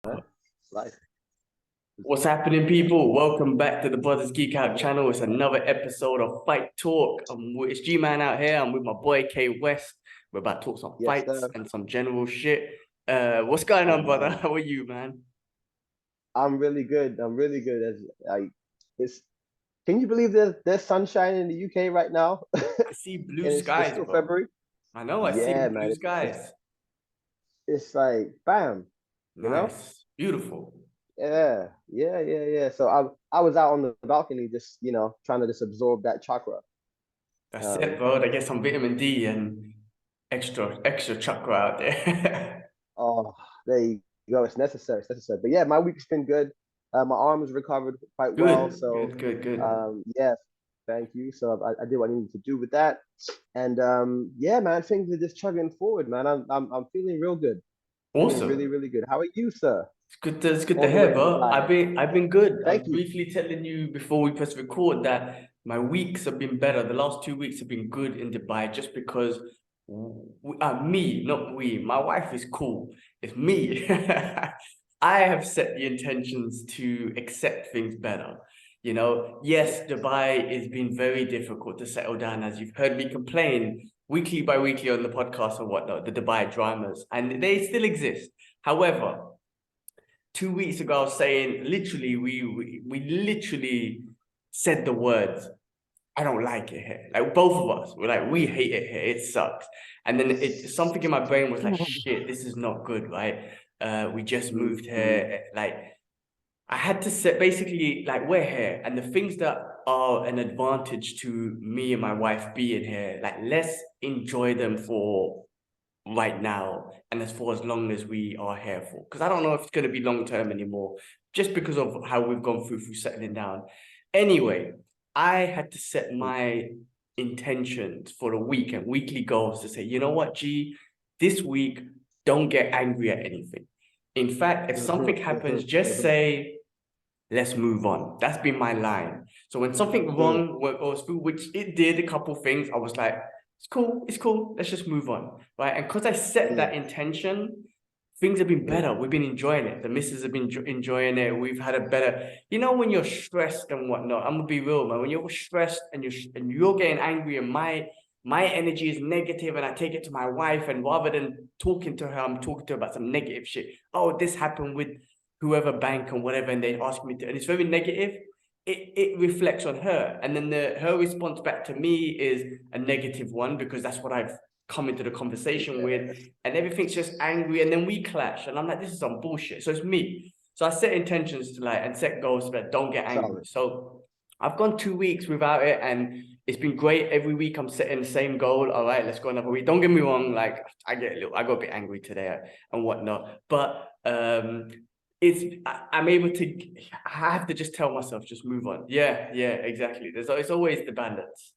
Life. What's happening, people? Welcome back to the Brothers Geek Out channel. It's another episode of Fight Talk. It's G-Man out here. I'm with my boy K West. We're about to talk some Yes, fights sir. and some general shit. What's going on, brother? How are you, man? I'm really good. I'm really good. As I, it's. Can you believe there's sunshine in the UK right now, and I see blue it's skies, still bro. February? I know. I see Yeah, the blue man. skies. It's like bam, you know? Nice, beautiful. Yeah. So I was out on the balcony, just trying to just absorb that chakra. That's it, Um. bro. They get some vitamin D and extra chakra out there. Oh, there you go. It's necessary. It's necessary. But yeah, my week's been good. My arm has recovered quite well. Good, So, good, good, good. yeah, thank you. So I did what I needed to do with that. And yeah, man, things are just chugging forward, man. I'm feeling real good. Feeling really, Awesome. really good. How are you, sir? It's good to All the hear, way in bro. Dubai. I've been good. I Thank was you. briefly telling you before we press record that my weeks have been better. The last 2 weeks have been good in Dubai just because me, not we. My wife is cool. It's me. I have set the intentions to accept things better. You know, yes, Dubai has been very difficult to settle down, as you've heard me complain weekly by weekly on the podcast and whatnot, the Dubai dramas, and they still exist. However, 2 weeks ago, I was saying literally, we literally said the words, I don't like it here. Like both of us were like, we hate it here. It sucks. And then something in my brain was like, shit, this is not good, right? We just moved Mhm. here. Like I had to set basically like we're here, and the things that are an advantage to me and my wife being here, like let's enjoy them for right now and as for as long as we are here for, because I don't know if it's going to be long term anymore, just because of how we've gone through settling down. Anyway, I had to set my intentions for the week and weekly goals to say, you know what, G, this week don't get angry at anything. In fact, if something happens, just say let's move on. That's been my line. So when something wrong goes through, which it did a couple things, I was like, it's cool, let's just move on. Right. And because I set that intention, things have been better. We've been enjoying it. The missus have been enjoying it. We've had a better, when you're stressed and whatnot, I'm gonna be real, man. When you're stressed and you're getting angry and my energy is negative and I take it to my wife, and rather than talking to her, I'm talking to her about some negative shit. Oh, this happened with whoever bank and whatever, and they ask me to, and it's very negative. It reflects on her, and then her response back to me is a negative one because that's what I've come into the conversation with, and everything's just angry, and then we clash, and I'm like, this is some bullshit. So it's me. So I set intentions to and set goals that don't get angry. Solid. So I've gone 2 weeks without it, and it's been great. Every week I'm setting the same goal. All right, let's go another week. Don't get me wrong, like I got a bit angry today and whatnot, but I'm able to, I have to just tell myself, just move on. Yeah, exactly. It's always the balance.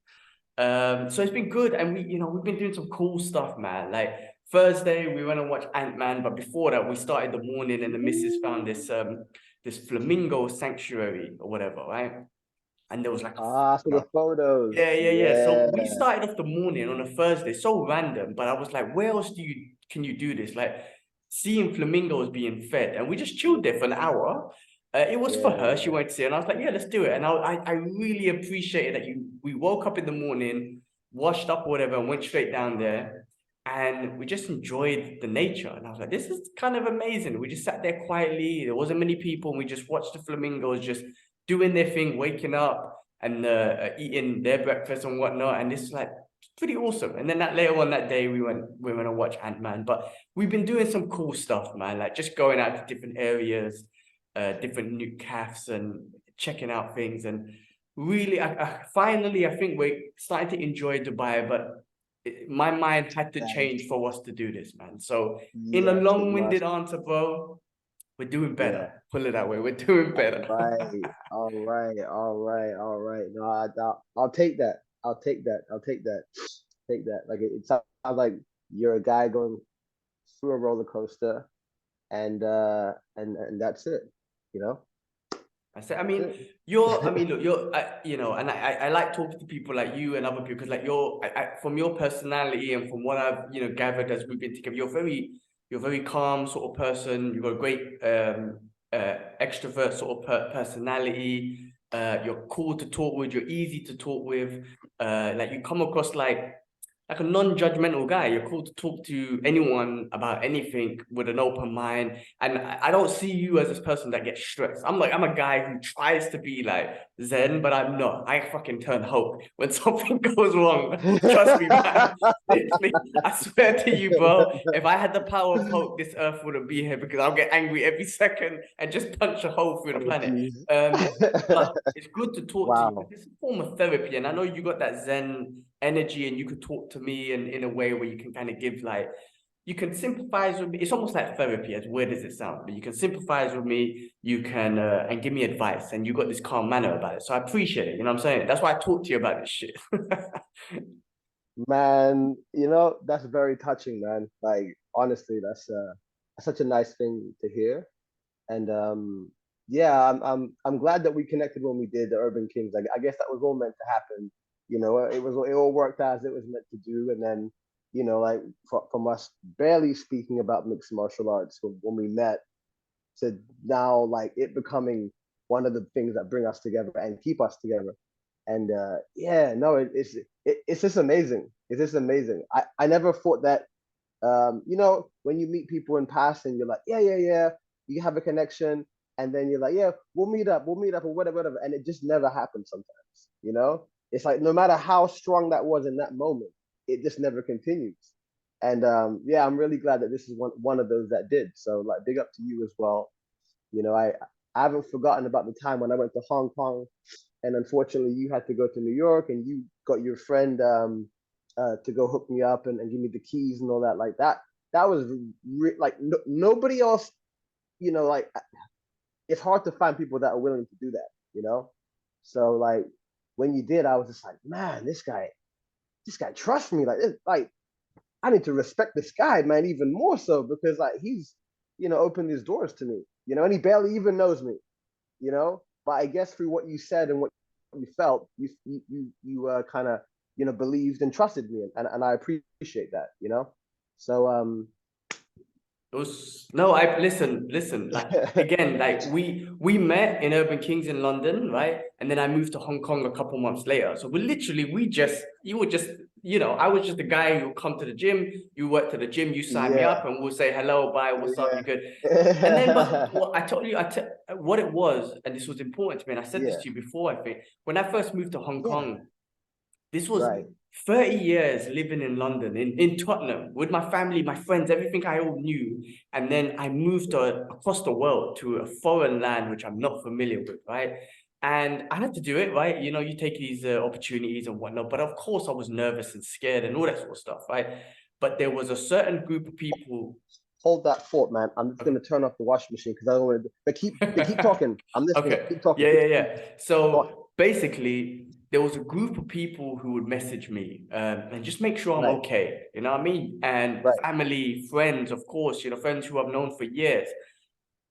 So it's been good, and we've been doing some cool stuff, man. Like Thursday we went and watched Ant-Man, but before that we started the morning, and the missus found this flamingo sanctuary or whatever, right? And there was like So the photos. yeah. So Yeah. we started off the morning on a Thursday, so random, but I was like, where else can you do this? Like seeing flamingos being fed, and we just chilled there for an hour. It was for her; she Yeah. wanted to see it, and I was like, yeah, let's do it. And I really appreciated that we woke up in the morning, washed up, or whatever, and went straight down there, and we just enjoyed the nature. And I was like, this is kind of amazing. We just sat there quietly. There wasn't many people, and we just watched the flamingos just doing their thing, waking up and eating their breakfast and whatnot. And it's like pretty awesome. And then that later on that day, we went to watch Ant-Man. But we've been doing some cool stuff, man. Like just going out to different areas, different new cafes, and checking out things. And really, finally, I think we're starting to enjoy Dubai. But my mind had to That, change for us to do this, man. So in a yes, it long-winded must. answer, bro, we're doing Yeah. better. Put it that way. We're doing All better. right, all right. No, I'll take that. I'll take that. I'll take that. Take that. Like it sounds like you're a guy going through a roller coaster, and that's it. You know, I said, that's it. look, and I like talking to people like you and other people because like from your personality and from what I've, gathered as we've been together, You're a very calm sort of person. You've got a great extrovert sort of personality. You're cool to talk with. You're easy to talk with. Like you come across like a non-judgmental guy. You're cool to talk to anyone about anything with an open mind. And I don't see you as this person that gets stressed. I'm a guy who tries to be like Zen, but I'm not. I fucking turn hope when something goes wrong. Trust me, man. Literally, I swear to you, bro. If I had the power of hope, this earth wouldn't be here because I'll get angry every second and just punch a hole through the Oh, planet. jeez. But it's good to talk to you Wow. because it's a form of therapy. And I know you got that Zen energy and you could talk to me in a way where you can kind of give you can sympathize with me. It's almost like therapy, as weird as it sounds, but you can sympathize with me, you can and give me advice, and you got this calm manner about it. So I appreciate it. You know what I'm saying? That's why I talk to you about this shit. Man, that's very touching, man. Like honestly, that's such a nice thing to hear. And yeah, I'm glad that we connected when we did the Urban Kings. I guess that was all meant to happen. It all worked out as it was meant to do. And then, like from us barely speaking about mixed martial arts when we met to now like it becoming one of the things that bring us together and keep us together. And yeah, no, it's just amazing. It's just amazing. I never thought that when you meet people in passing, you're like, yeah, yeah, yeah, you have a connection, and then you're like, yeah, we'll meet up, or whatever, whatever, and it just never happens sometimes. It's like no matter how strong that was in that moment, it just never continues. And yeah, I'm really glad that this is one of those that did. So like, big up to you as well. I haven't forgotten about the time when I went to Hong Kong, and unfortunately, you had to go to New York, and you got your friend to go hook me up and give me the keys and all that. Like that, that was like nobody else. Like it's hard to find people that are willing to do that. So like when you did, I was just like, man, this guy trusts me. Like I need to respect this guy, man, even more so because like he's opened his doors to me. And he barely even knows me. But I guess through what you said and what you felt, you kind of believed and trusted me, and I appreciate that. So No, I listen. Like again, like we met in Urban Kings in London, right? And then I moved to Hong Kong a couple months later. So you were just, I was just a guy who would come to the gym. You worked at the gym, you sign me yeah, up, and we'll say hello, bye, what's up, you good? And then, but yeah, what I told you, what it was, and this was important to me, and I said this yeah, to you before. I think when I first moved to Hong yeah, Kong, this was right, 30 years living in London, in Tottenham, with my family, my friends, everything I all knew. And then I moved across the world to a foreign land, which I'm not familiar with, right? And I had to do it, right? You take these opportunities and whatnot. But of course, I was nervous and scared and all that sort of stuff, right? But there was a certain group of people. hold that thought, man. I'm just gonna turn off the washing machine because I don't want to. But keep talking. I'm listening. Okay. Keep talking. Yeah, Keep yeah, talking. yeah. Go on. So basically, there was a group of people who would message me and just make sure I'm Right, okay. You know what I mean? And right. family, friends, of course, friends who I've known for years.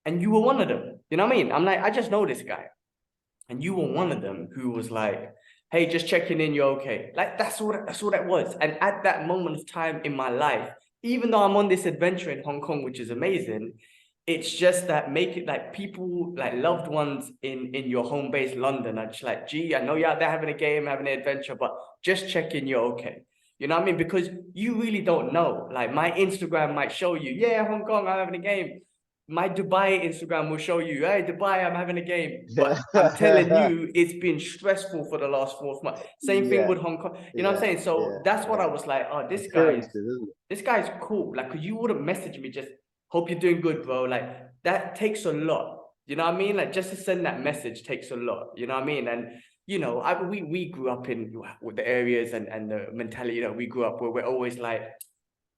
And you were one of them. You know what I mean? I'm like, I just know this guy. And you were one of them who was like, hey, just checking in, you're okay. Like that's all that was. And at that moment of time in my life, even though I'm on this adventure in Hong Kong, which is amazing, it's just that make it like people, like loved ones in your home base, London, are just like, gee, I know you're out there having a game, having an adventure, but just checking you're okay. You know what I mean? Because you really don't know. Like my Instagram might show you, yeah, Hong Kong, I'm having a game. My Dubai Instagram will show you, hey, Dubai, I'm having a game. But I'm telling you, it's been stressful for the last 4 months. Same thing Yeah, with Hong Kong. You know what I'm yeah, saying? yeah, So that's what I yeah. was like, oh, Appearances, isn't it? this guy's cool. Like, cause you wouldn't message me just, hope you're doing good, bro. Like that takes a lot. You know what I mean? Like just to send that message takes a lot. You know what I mean? And we grew up in with the areas and the mentality that we grew up where we're always like,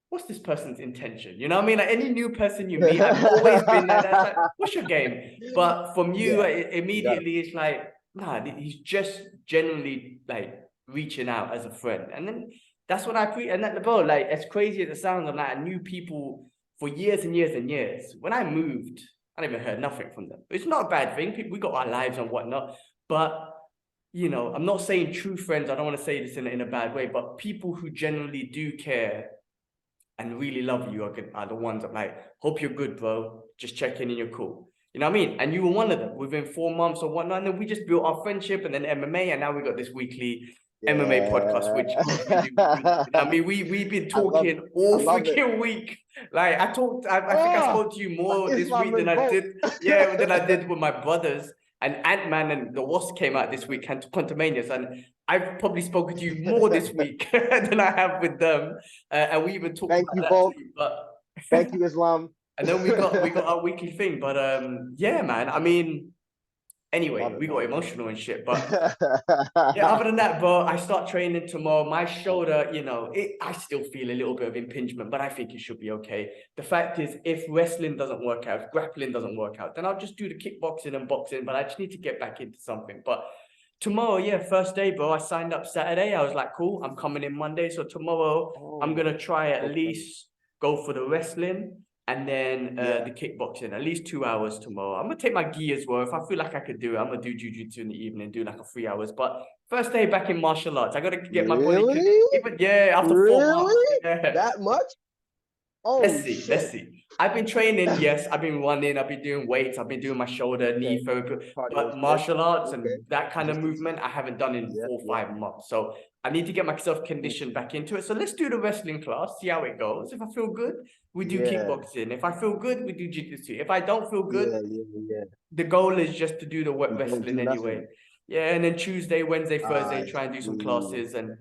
what's this person's intention? You know what I mean? Like any new person you meet, I've always been like that. It's like, what's your game? But from you, Yeah, you got it. immediately it's like, nah, he's just genuinely like reaching out as a friend. And then that's what I pre and that bro, like as crazy as it sounds, I'm like I knew people for years and years and years. When I moved, I never heard nothing from them. It's not a bad thing. We got our lives and whatnot, but I'm not saying true friends. I don't want to say this in a bad way, but people who genuinely do care and really love you are the ones that like, hope you're good, bro. Just checking in, you're cool. You know what I mean? And you were one of them within 4 months or whatnot. And then we just built our friendship and then MMA. And now we got this weekly MMA podcast, Yeah. which we do weekly. You know what I mean? We've been talking I all love it. freaking week. Like I think I Ah, spoke to you like more this Islam week than I revolt. did. Yeah, than I did with my brothers. And Ant-Man and the Wasp came out this week, and Quantumanius, and I've probably spoken to you more this week than I have with them. And we even talked Thank about you, that Volk. too. But Thank you, Islam. and then we got our weekly thing. But yeah, man. I mean, anyway, Love it, we got man. emotional and shit. But yeah, other than that, bro, I start training tomorrow. My shoulder, I still feel a little bit of impingement, but I think it should be okay. The fact is, if wrestling doesn't work out, if grappling doesn't work out, then I'll just do the kickboxing and boxing, but I just need to get back into something. But tomorrow, yeah, first day, bro, I signed up Saturday. I was like, cool, I'm coming in Monday. So tomorrow, I'm Oh, going to try at okay. least go for the wrestling and then Yeah. the kickboxing, at least 2 hours tomorrow. I'm gonna take my gi as well. If I feel like I could do it, I'm gonna do jujitsu in the evening, do like a 3 hours. But first day back in martial arts, I gotta get my body. Really? Even yeah, after 4 months. Really? Yeah. That much? Let's Oh see. Let's shit. see. I've been training. Yes, I've been running. I've been doing weights. I've been doing my shoulder, Okay. knee therapy. Cardio is But good. martial arts Okay. and that kind of Consistency. movement, I haven't done in Yep, four, yep. 5 months. So I need to get myself Mm. conditioned back into it. So let's do the wrestling class, see how it goes. If I feel good, we do Yeah. kickboxing. If I feel good, we do jiu-jitsu. If I don't feel good, Yeah, yeah, yeah. the goal is just to do the You don't wrestling do anyway. nothing. Yeah, and then Tuesday, Wednesday, Thursday, I try and do some see. classes and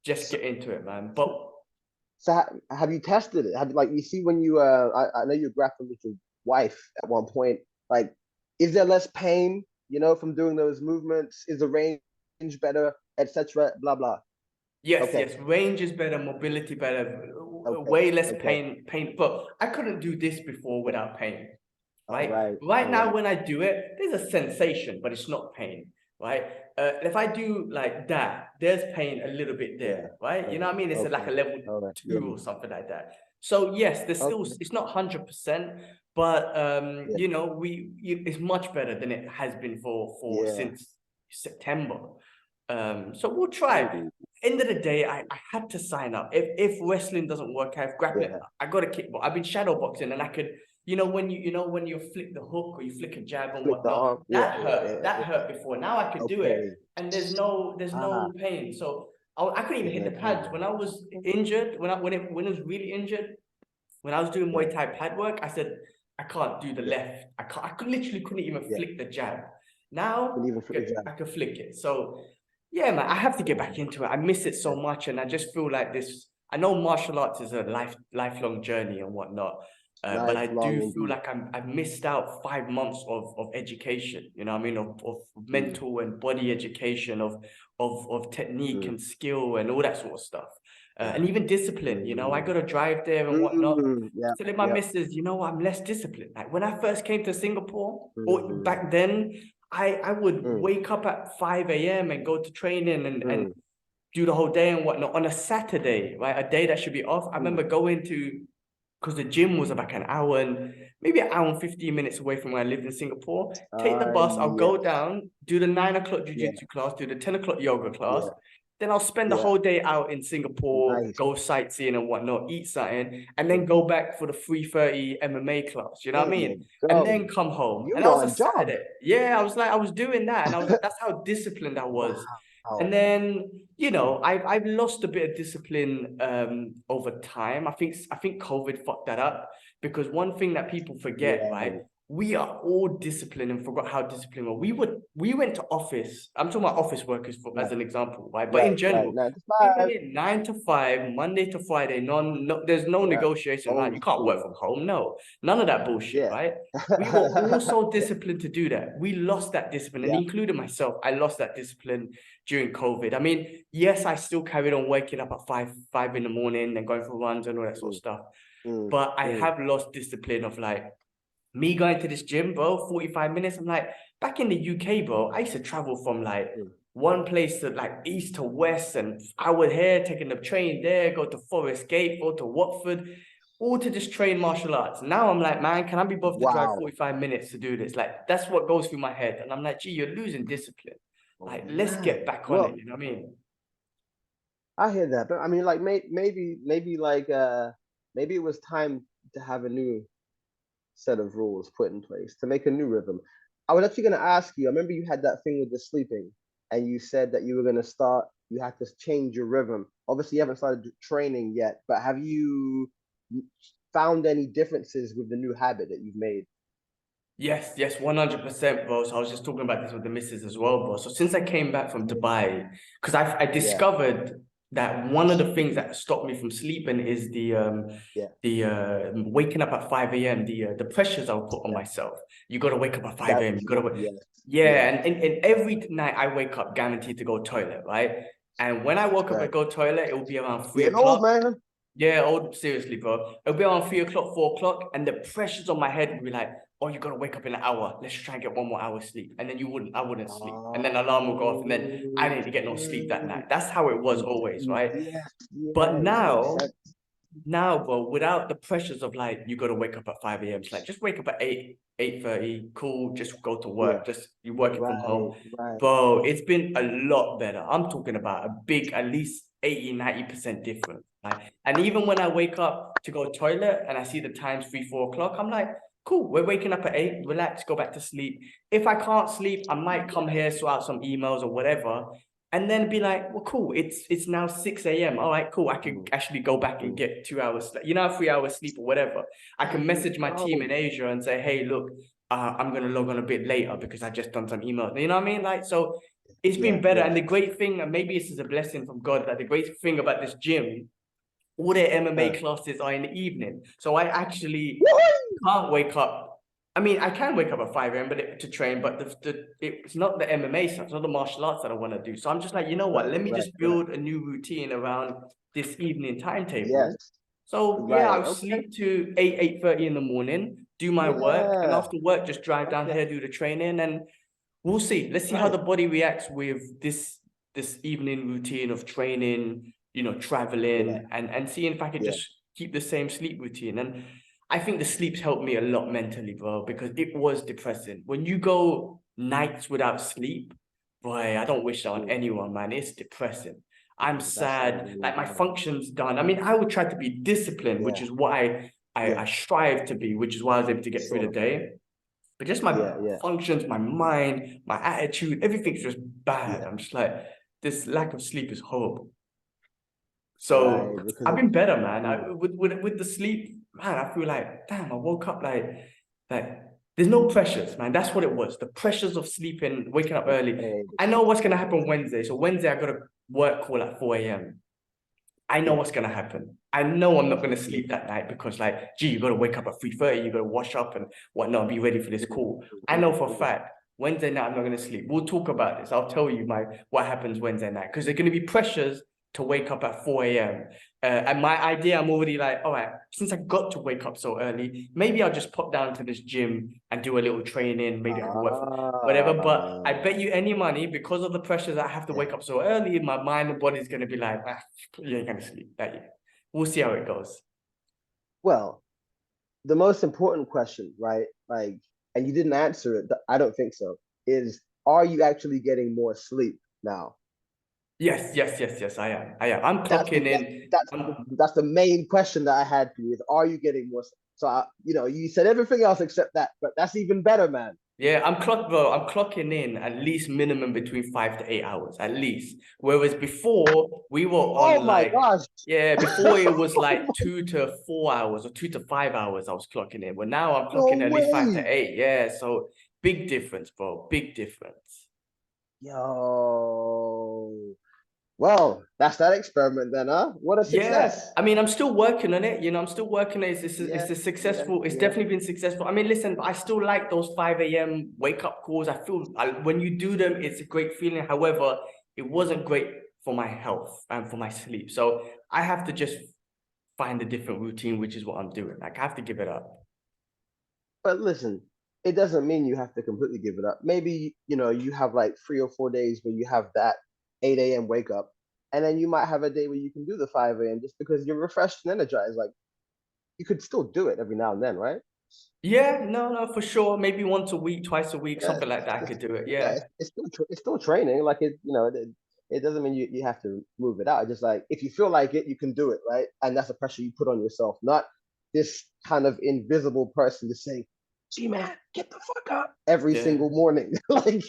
just So, get into it, man. But so have you tested it? Have like you see when you I know you're grappling with your wife at one point. Like, is there less pain, from doing those movements? Is the range better, etc. Blah blah. yes, Okay, yes, range is better, mobility better, okay, way less okay. pain. But I couldn't do this before Okay. without pain, All right? right, Right all now, right. when I do it, there's a sensation, but it's not pain, right? If I do like that, there's pain a little bit Yeah. there, right? You know what I mean? It's like Okay. a level All right. Yeah. 2 or something like that. So yes, there's still, Okay. it's not 100%, but Yeah. it's much better than it has been for Yeah. since September. So we'll try. Ooh, End of the day, I had to sign up. If wrestling doesn't work out, if grappling, yeah. I got a kickbox. I've been shadow boxing, and I could, when you flick the hook or you flick a jab and Flick the whatnot, arm. Yeah. that Yeah. hurt. Yeah. That Yeah. hurt before. Now I could do it, Okay. and there's Ah, no pain. So I couldn't even there's hit no the pads pain. when I was injured. When it was really injured, when I was doing Yeah. Muay Thai pad work, I said I can't do the Yeah. left. Literally couldn't even Yeah. flick the jab. Now Couldn't even flick the jab. I could flick it. So yeah, man, I have to get back Yeah. into it. I miss it so much, and I just feel like this. I know martial arts is a lifelong journey and whatnot, but I Lifelong do feel indeed. like I've missed out 5 months of education. You know what I mean? Of Mm, mental and body education, of technique mm, and skill and all that sort of stuff, yeah. and even discipline. I got to drive there and whatnot. Yeah. Telling my Yeah. missus, I'm less disciplined. Like when I first came to Singapore, or Mm, back then, I would mm, wake up at 5 a.m. and go to training and mm, do the whole day and whatnot on a Saturday, right? A day that should be off. I mm. remember going to, because the gym was like an hour and maybe an hour and 15 minutes away from where I lived in Singapore. Take the bus, I'll go Yes. down, do the 9 o'clock Yeah. jujitsu class, do the 10 o'clock yoga class. Yeah. Then I'll spend the Yeah. whole day out in Singapore, Nice. go sightseeing and whatnot, eat something, and Yeah. then go back for the 3:30 MMA class. You know what I There mean? you And go. then come home. You And that was a on job. Saturday. Yeah, I was doing that. And I was like, that's how disciplined I was. And Wow. then, I've lost a bit of discipline over time. I think COVID fucked that up because one thing that people forget, Yeah. right? We are all disciplined and forgot how disciplined we went to office. I'm talking about office workers as Right. an example, right? But Right. in Right. general, Nine to we went five. in 9 to 5, Monday to Friday. There's no Yeah. negotiation, right? Old You can't work school. from home. No, none of that bullshit, Yeah. right? We were all so Yeah. disciplined to do that. We lost that discipline, and Yeah. including myself, I lost that discipline during COVID. I mean, yes, I still carried on waking up at five in the morning and going for runs and all that sort of Mm, stuff. mm, But I mm, have lost discipline of like me going to this gym, bro, 45 minutes. I'm like, back in the UK, bro, I used to travel from like mm. one place to like east to west, and I would here taking the train there, go to Forest Gate, go to Watford, all to just train martial arts. Now I'm like, man, can I be bothered to drive Wow. 45 minutes to do this? Like, that's what goes through my head. And I'm like, gee, you're losing discipline. Oh, Like, let's get man. back on it. Well, You know what I mean? I hear that, but I mean, like, maybe like, maybe it was time to have a new set of rules put in place to make a new rhythm. I was actually going to ask you. I remember you had that thing with the sleeping, and you said that you were going to start. You had to change your rhythm. Obviously, you haven't started training yet, but have you found any differences with the new habit that you've made? Yes, yes, 100%, bro. So I was just talking about this with the missus as well, bro. So since I came back from Dubai, because I Yeah, discovered that one of the things that stopped me from sleeping is yeah, waking up at 5 a.m. The pressures I'll put on yeah. myself. You gotta wake up at 5 a.m. That's You gotta yes, yeah, yeah. and every night I wake up guaranteed to go toilet, right? And when I woke up Right. and go toilet, it will be around three Getting old, o'clock. man. Yeah, old seriously, bro. It'll be around 3 o'clock, 4 o'clock, and the pressures on my head will be like, "Oh, you gotta wake up in an hour. Let's try and get one more hour sleep." And then I wouldn't sleep, and then alarm will go off, and then I Oh, didn't get no sleep that night. That's how it was always, right? yes, But yes, makes now, sense. bro, without the pressures of like you gotta wake up at 5 a.m. It's like just wake up at 8:30, cool, just go to Yeah, work, just you working from right, home. right. Bro, it's been a lot better. I'm talking about a big, at least 80-90% difference. Like, and even when I wake up to go toilet and I see the times 3-4 o'clock, I'm like, cool, we're waking up at 8, relax, go back to sleep. If I can't sleep, I might come here, sort out some emails or whatever, and then be like, well, cool, it's now 6 a.m. All right, cool. I can Mm, actually go back and mm. get 2 hours, 3 hours sleep or whatever. I can There you message my team in go. Asia and say, hey, look, I'm gonna log on a bit later because I just done some emails. You know what I mean? Like, so it's been Yeah, better. yeah. And the great thing, and maybe this is a blessing from God, that the great thing about this gym, all their MMA Uh, classes are in the evening. So I actually woohoo! can't wake up. I mean, I can wake up at 5 a.m. To train, but it's not the MMA stuff, it's not the martial arts that I want to do. So I'm just like, you know what? Right, Let me right, just right. build a new routine around this evening timetable. Yes, So yeah, right. I'll Okay. sleep to 8:30 in the morning, do my work, and Yeah. after work, just drive down Okay. here, do the training, and we'll see. Let's see how Right. the body reacts with this evening routine of training, Yeah. traveling, and seeing if I could Yeah. just keep the same sleep routine. And I think the sleep's helped me a lot mentally, bro, because it was depressing. When you go nights without sleep, boy, I don't wish that on Mm, anyone, man. It's depressing. I'm that sounds sad, really like my bad. function's done. I mean, I would try to be disciplined, which Yeah. is what I Yeah. strive to be, which is why I was able to get through the Sure. day. But just my Yeah. Yeah. functions, my mind, my attitude, everything's just bad. Yeah. I'm just like, this lack of sleep is horrible. So Right. Because I've of been better, man. mm, With the sleep, man, I feel like, damn, I woke up like there's no pressures, man. That's what it was. The pressures of sleeping, waking up early. okay. I know what's gonna happen Wednesday. So Wednesday I got a work call at 4 a.m. I know Yeah. what's gonna happen. I know I'm not gonna Mm, sleep that night because, like, gee, you gotta wake up at 3:30, you gotta wash up and whatnot, be ready for this mm, call. I mm, know for a mm. fact Wednesday night I'm not gonna sleep. We'll talk about this. I'll tell you what happens Wednesday night because there's gonna be pressures to wake up at 4 a.m. And my idea, I'm already like, all right, since I got to wake up so early, maybe I'll just pop down to this gym and do a little training. Maybe I can work whatever. But I bet Ah. you any money, because of the pressures I have to Yeah. wake up so early, my mind and body's gonna be like, ah, you ain't gonna sleep. That we'll see how it goes. Well, the most important question, right? Like, and you didn't answer it. I don't think so. Is are you actually getting more sleep now? Yes, yes, yes, yes. I am. I am. I'm That's the clocking in. that's the main question that I had for you. Is are you getting more? So you said everything else except that, but that's even better, man. Yeah, bro. I'm clocking in at least minimum between 5 to 8 hours, at least. Whereas before we were Oh on my like, gosh! yeah, before it was like 2 to 4 hours or 2 to 5 hours I was clocking in. But now I'm clocking No at least five way! to eight. Yeah, so big difference, bro. Big difference. Yo, well, that's that experiment then, huh? What a Yeah, success! I mean, I'm still working on it. I'm still working on it. Yeah, It's a yeah, successful. It's yeah. definitely been successful. I mean, listen, I still like those 5 a.m. wake up calls. When you do them, it's a great feeling. However, it wasn't great for my health and for my sleep. So I have to just find a different routine, which is what I'm doing. Like I have to give it up. But listen, it doesn't mean you have to completely give it up. Maybe, you have like 3 or 4 days where you have that 8 a.m. wake up, and then you might have a day where you can do the 5 a.m. just because you're refreshed and energized. Like you could still do it every now and then, right? Yeah, no, no, for sure. Maybe once a week, twice a week, Yeah, something like that. I could do it. yeah. Yeah. It's still training. Like it. it doesn't mean you have to move it out. It's just like if you feel like it, you can do it, right? And that's the pressure you put on yourself, not this kind of invisible person to say, "Gee, man, get the fuck up" every Yeah. single morning. Like,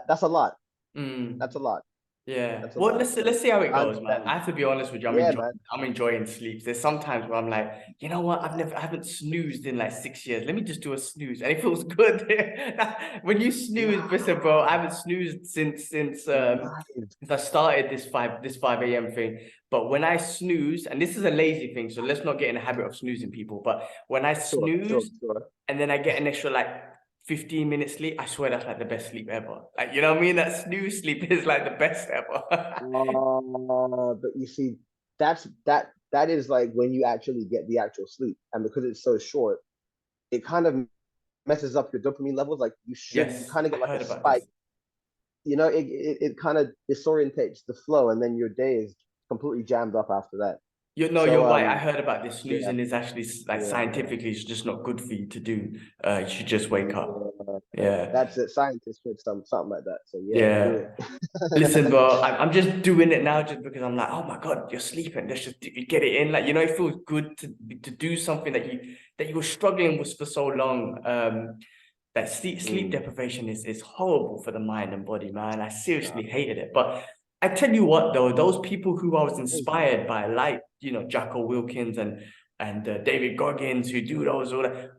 that's a lot. Mm. That's a lot. Yeah. That's a Well, lot. So let's see how it I goes, man. understand. I have to be honest with you. Yeah, man. I'm enjoying sleeps. There's sometimes where I'm like, you know what? I haven't snoozed in like 6 years. Let me just do a snooze, and it feels good. When you snooze, listen, bro. I haven't snoozed Nice. since I started this 5 a.m. thing. But when I snooze, and this is a lazy thing, so let's not get in the habit of snoozing people. But when I Sure, sure, snooze sure. and then I get an extra like 15 minutes sleep, I swear that's like the best sleep ever. Like, you know what I mean? That snooze sleep is like the best ever. But you see, that is like when you actually get the actual sleep, and because it's so short, it kind of messes up your dopamine levels. Like you Yes, kind of I get like a heard about spike. this. It kind of disorientates the flow, and then your day is completely jammed up after that. No, So you're right. I heard about this. yeah, Snoozing is actually like yeah, scientifically, it's just not good for you to do. You should just wake up. yeah. Yeah, That's it. Scientists said something like that. So yeah, do yeah. it. Listen, bro, I'm just doing it now just because I'm like, oh my God, you're sleeping. Let's just get it in. Like, it feels good to do something that you were struggling with for so long. That sleep Mm, deprivation is horrible for the mind and body, man. I nah, seriously hated it. But I tell you what, though, those people who I was hey, inspired by, like Jocko Wilkins and David Goggins, who do those all that,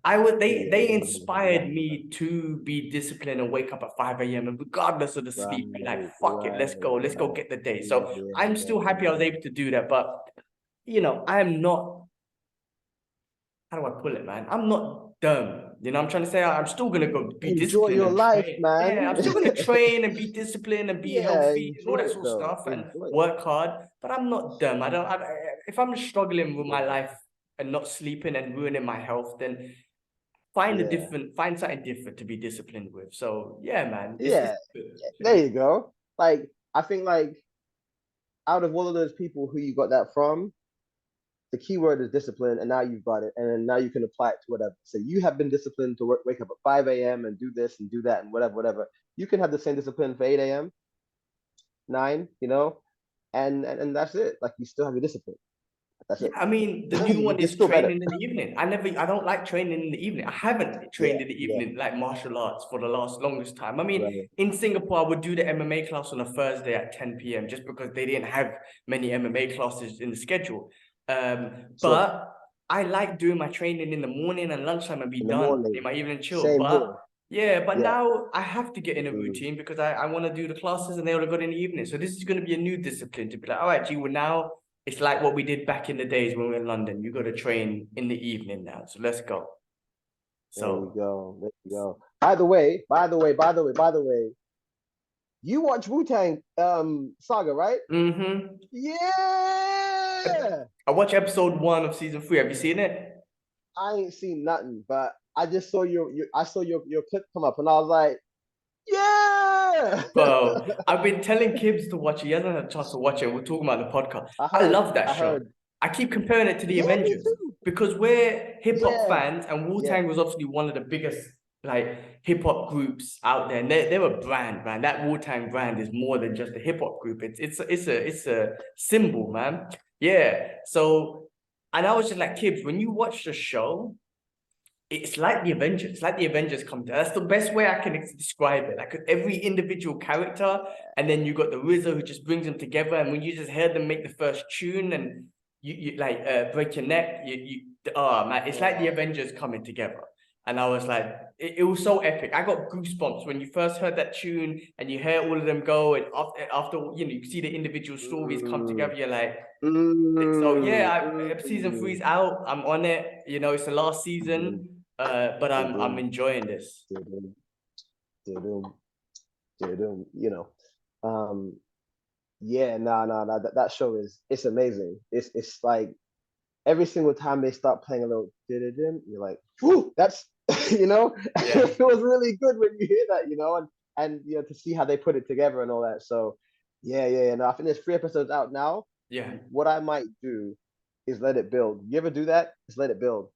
they inspired yeah, me to be disciplined and wake up at 5 a.m. and regardless of the right, sleep, be like, fuck it, right, let's go right. get the day. Yeah, So yeah, I'm yeah, still happy I was yeah. able to do that, but I'm not, how do I pull it, man? I'm not dumb. I'm trying to say I'm still gonna go be Enjoy disciplined your and life, train. Yeah, man. I'm still gonna train and be disciplined and be Yeah, healthy and all enjoy that it sort of though. stuff and Enjoy it. work hard. But I'm not dumb. If I'm struggling with my Yeah, life and not sleeping and ruining my health, then find something different to be disciplined with. So yeah, man, it's yeah. good. There you go. Like I think like out of all of those people who you got that from, the key word is discipline, and now you've got it, and then now you can apply it to whatever. So you have been disciplined to wake up at 5 a.m. and do this and do that and whatever, whatever. You can have the same discipline for 8 a.m., 9, and that's it. Like you still have your discipline. That's Yeah, it. I mean, the new You one just is feel better. training in the evening. I don't like training in the evening. I haven't Yeah, trained in the yeah, evening like martial arts for the longest time. I mean, right. in Singapore, I would do the MMA class on a Thursday at 10 p.m. just because they didn't have many MMA classes in the schedule. Sure. But I like doing my training in the morning and lunchtime and be In the done in morning, my evening chill. same But here. yeah, but Yeah. now I have to get in a Mm. routine because I want to do the classes and they all got in the evening. So this is going to be a new discipline to be like, all right, G, well now it's like what we did back in the days when we were in London. You got to train in the evening now. So let's go. There you So, go. There you go. By the way, you watch Wu-Tang Saga, right? mm-hmm. Yeah. I watched episode 1 of season 3. Have you seen it? I ain't seen nothing, but I just saw your clip come up and I was like, yeah. Bro, I've been telling Kibbs to watch it. He hasn't had a chance to watch it. We're talking about the podcast. I I heard, love that I show. heard. I keep comparing it to the Yeah, me Avengers too. because we're hip hop Yeah, fans, and Wu yeah. Tang was obviously one of the biggest like hip hop groups out there. And they're a brand, man. That Wu Tang brand is more than just a hip hop group. It's a symbol, man. Yeah. So, and I was just like, Kibbs, when you watch the show, it's like the Avengers. It's like the Avengers come to. That's the best way I can describe it. Like every individual character, and then you got the RZA who just brings them together. And when you just heard them make the first tune, and you like break your neck, oh man, it's like the Yeah. Avengers coming together. And I was like, it was so epic. I got goosebumps when you first heard that tune, and you hear all of them go, and after you see the individual stories come Mm, together. You're like, so mm, yeah, season mm. 3's out. I'm on it. It's the last Mhm. season. But I'm Doo-doo, enjoying this. doo-doo, doo-doo, doo-doo, yeah, no, that show it's amazing. It's like every single time they start playing a little doo-doo, you're like, whew, that's Yeah, it feels really good when you hear that, and to see how they put it together and all that. So yeah. No, I think there's 3 episodes out now. yeah. What I might do is let it build. You ever do that? Just let it build.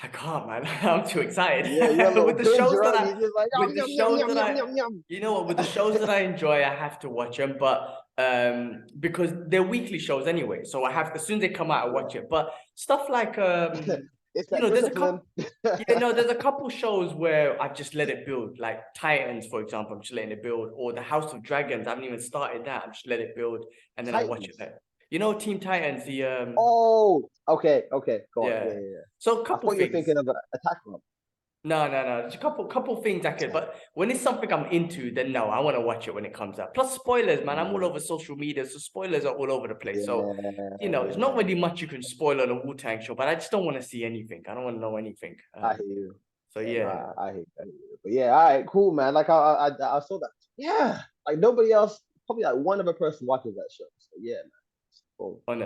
I can't, man. I'm too excited You're a little with the binge, shows that right? I, You're just like with the yum yum shows yum that yum I, yum yum you know what, with the shows that I enjoy, I have to watch them. But because they're weekly shows anyway, so I have as soon as they come out, I watch Yeah. it. But stuff like It's you that know, there's a discipline. couple. Yeah, no, there's a couple shows where I've just let it build, like Titans, for example. I'm just letting it build, or the House of Dragons. I haven't even started that. I'm just let it build, and then I watch it Titans. there. You know, Team Titans. The Oh, okay, okay, go on. Yeah, yeah. yeah, yeah. So a I couple thought you were things. thinking of Attack Club. No, no, no. There's a couple things I could, but when it's something I'm into, then no, I want to watch it when it comes out. Plus spoilers, man. I'm all Mm, over social media, so spoilers are all over the place. So, yeah, you know, there's not yeah. really much you can spoil on a Wu-Tang show, but I just don't want to see anything. I don't want to know anything. I hear you. So Yeah, no, yeah, I hear you. But yeah, all right, cool, man. Like I saw that. Yeah, like nobody else. Probably like one other person watches that show. So yeah, man. Cool. on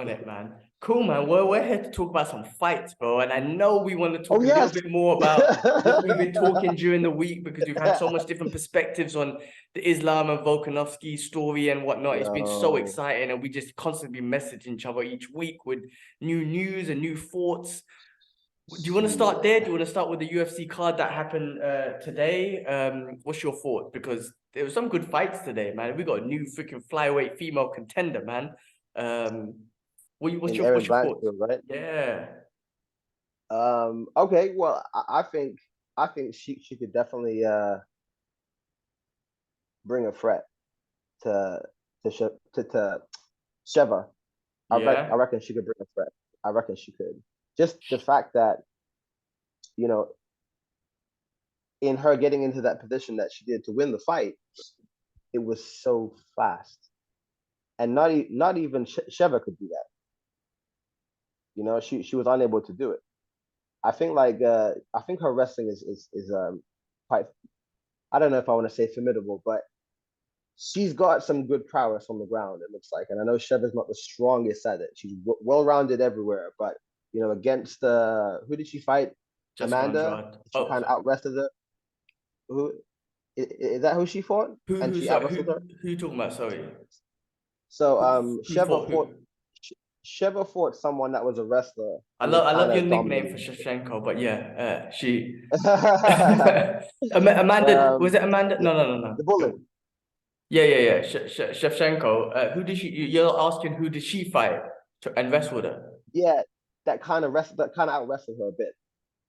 it, man. Cool, man. Well, we're here to talk about some fights, bro. And I know we want to Oh talk a little yes. bit more about what we've been talking during the week because we've had so much different perspectives on the Islam and Volkanovski story and whatnot. It's been so Yo, exciting, and we just constantly message each other each week with new news and new thoughts. Do you want to start there? Do you want to start with the UFC card that happened today? What's your thought? Because there were some good fights today, man. We got a new freaking flyweight female contender, man. Um, what's in your Aaron thoughts? Blanchfield, right? Yeah, Okay. Well, I think she could definitely bring a threat to to Sheva. I yeah, reckon she could bring a threat. I reckon she could. Just the fact that you know, in her getting into that position that she did to win the fight, it was so fast, and not even Sheva could do that. You know, she was unable to do it. I think her wrestling is quite. I don't know if I want to say formidable, but she's got some good prowess on the ground. It looks like, and I know Sheva's not the strongest at it. She's well rounded everywhere, but against who did she fight? Jessica Amanda. Andrade. She Oh, kind of sorry. out wrestled her. Who is that? Who she fought? And Who, she out sorry, wrestled her. who you talking about? Sorry, So who fought who? Sheva fought someone that was a wrestler, and they I kind love your of nickname dominated for Shevchenko, but yeah, she. her. Amanda, was it Amanda? the, No, no, no, no. the bullet. Yeah, yeah, yeah. Shevchenko. Who did she? You're asking who did she fight and wrestle with her? Yeah, that kind of out wrestled her a bit.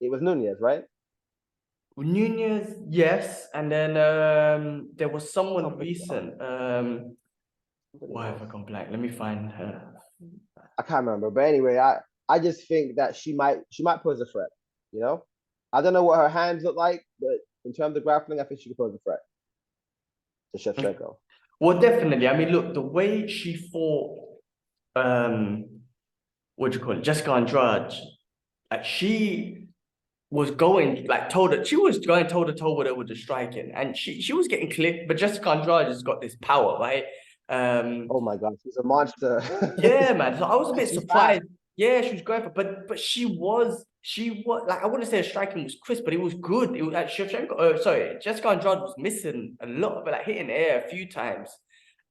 It was Nunez, right? Nunez, yes, and then there was someone Somebody else. recent. Somebody Why have else. I gone blank? Let me find her. I can't remember. But anyway, I just think that she might pose a threat. You know, I don't know what her hands look like, but in terms of grappling, I think she could pose a threat to Shevchenko. Well, definitely. I mean, look, the way she fought, um, what do you call it, Jessica Andrade, like she was going like she was going toe to toe with her with the striking, and she was getting clipped, but Jessica Andrade has got this power, right? Um, Oh my God, she's a monster. Yeah, man. So I was a bit She's fast. surprised. Yeah, she was going for, but she was like I wouldn't say her striking was crisp, but it was good. It was like Shevchenko. Sorry, Jessica Andrade was missing a lot, but like hitting the air a few times,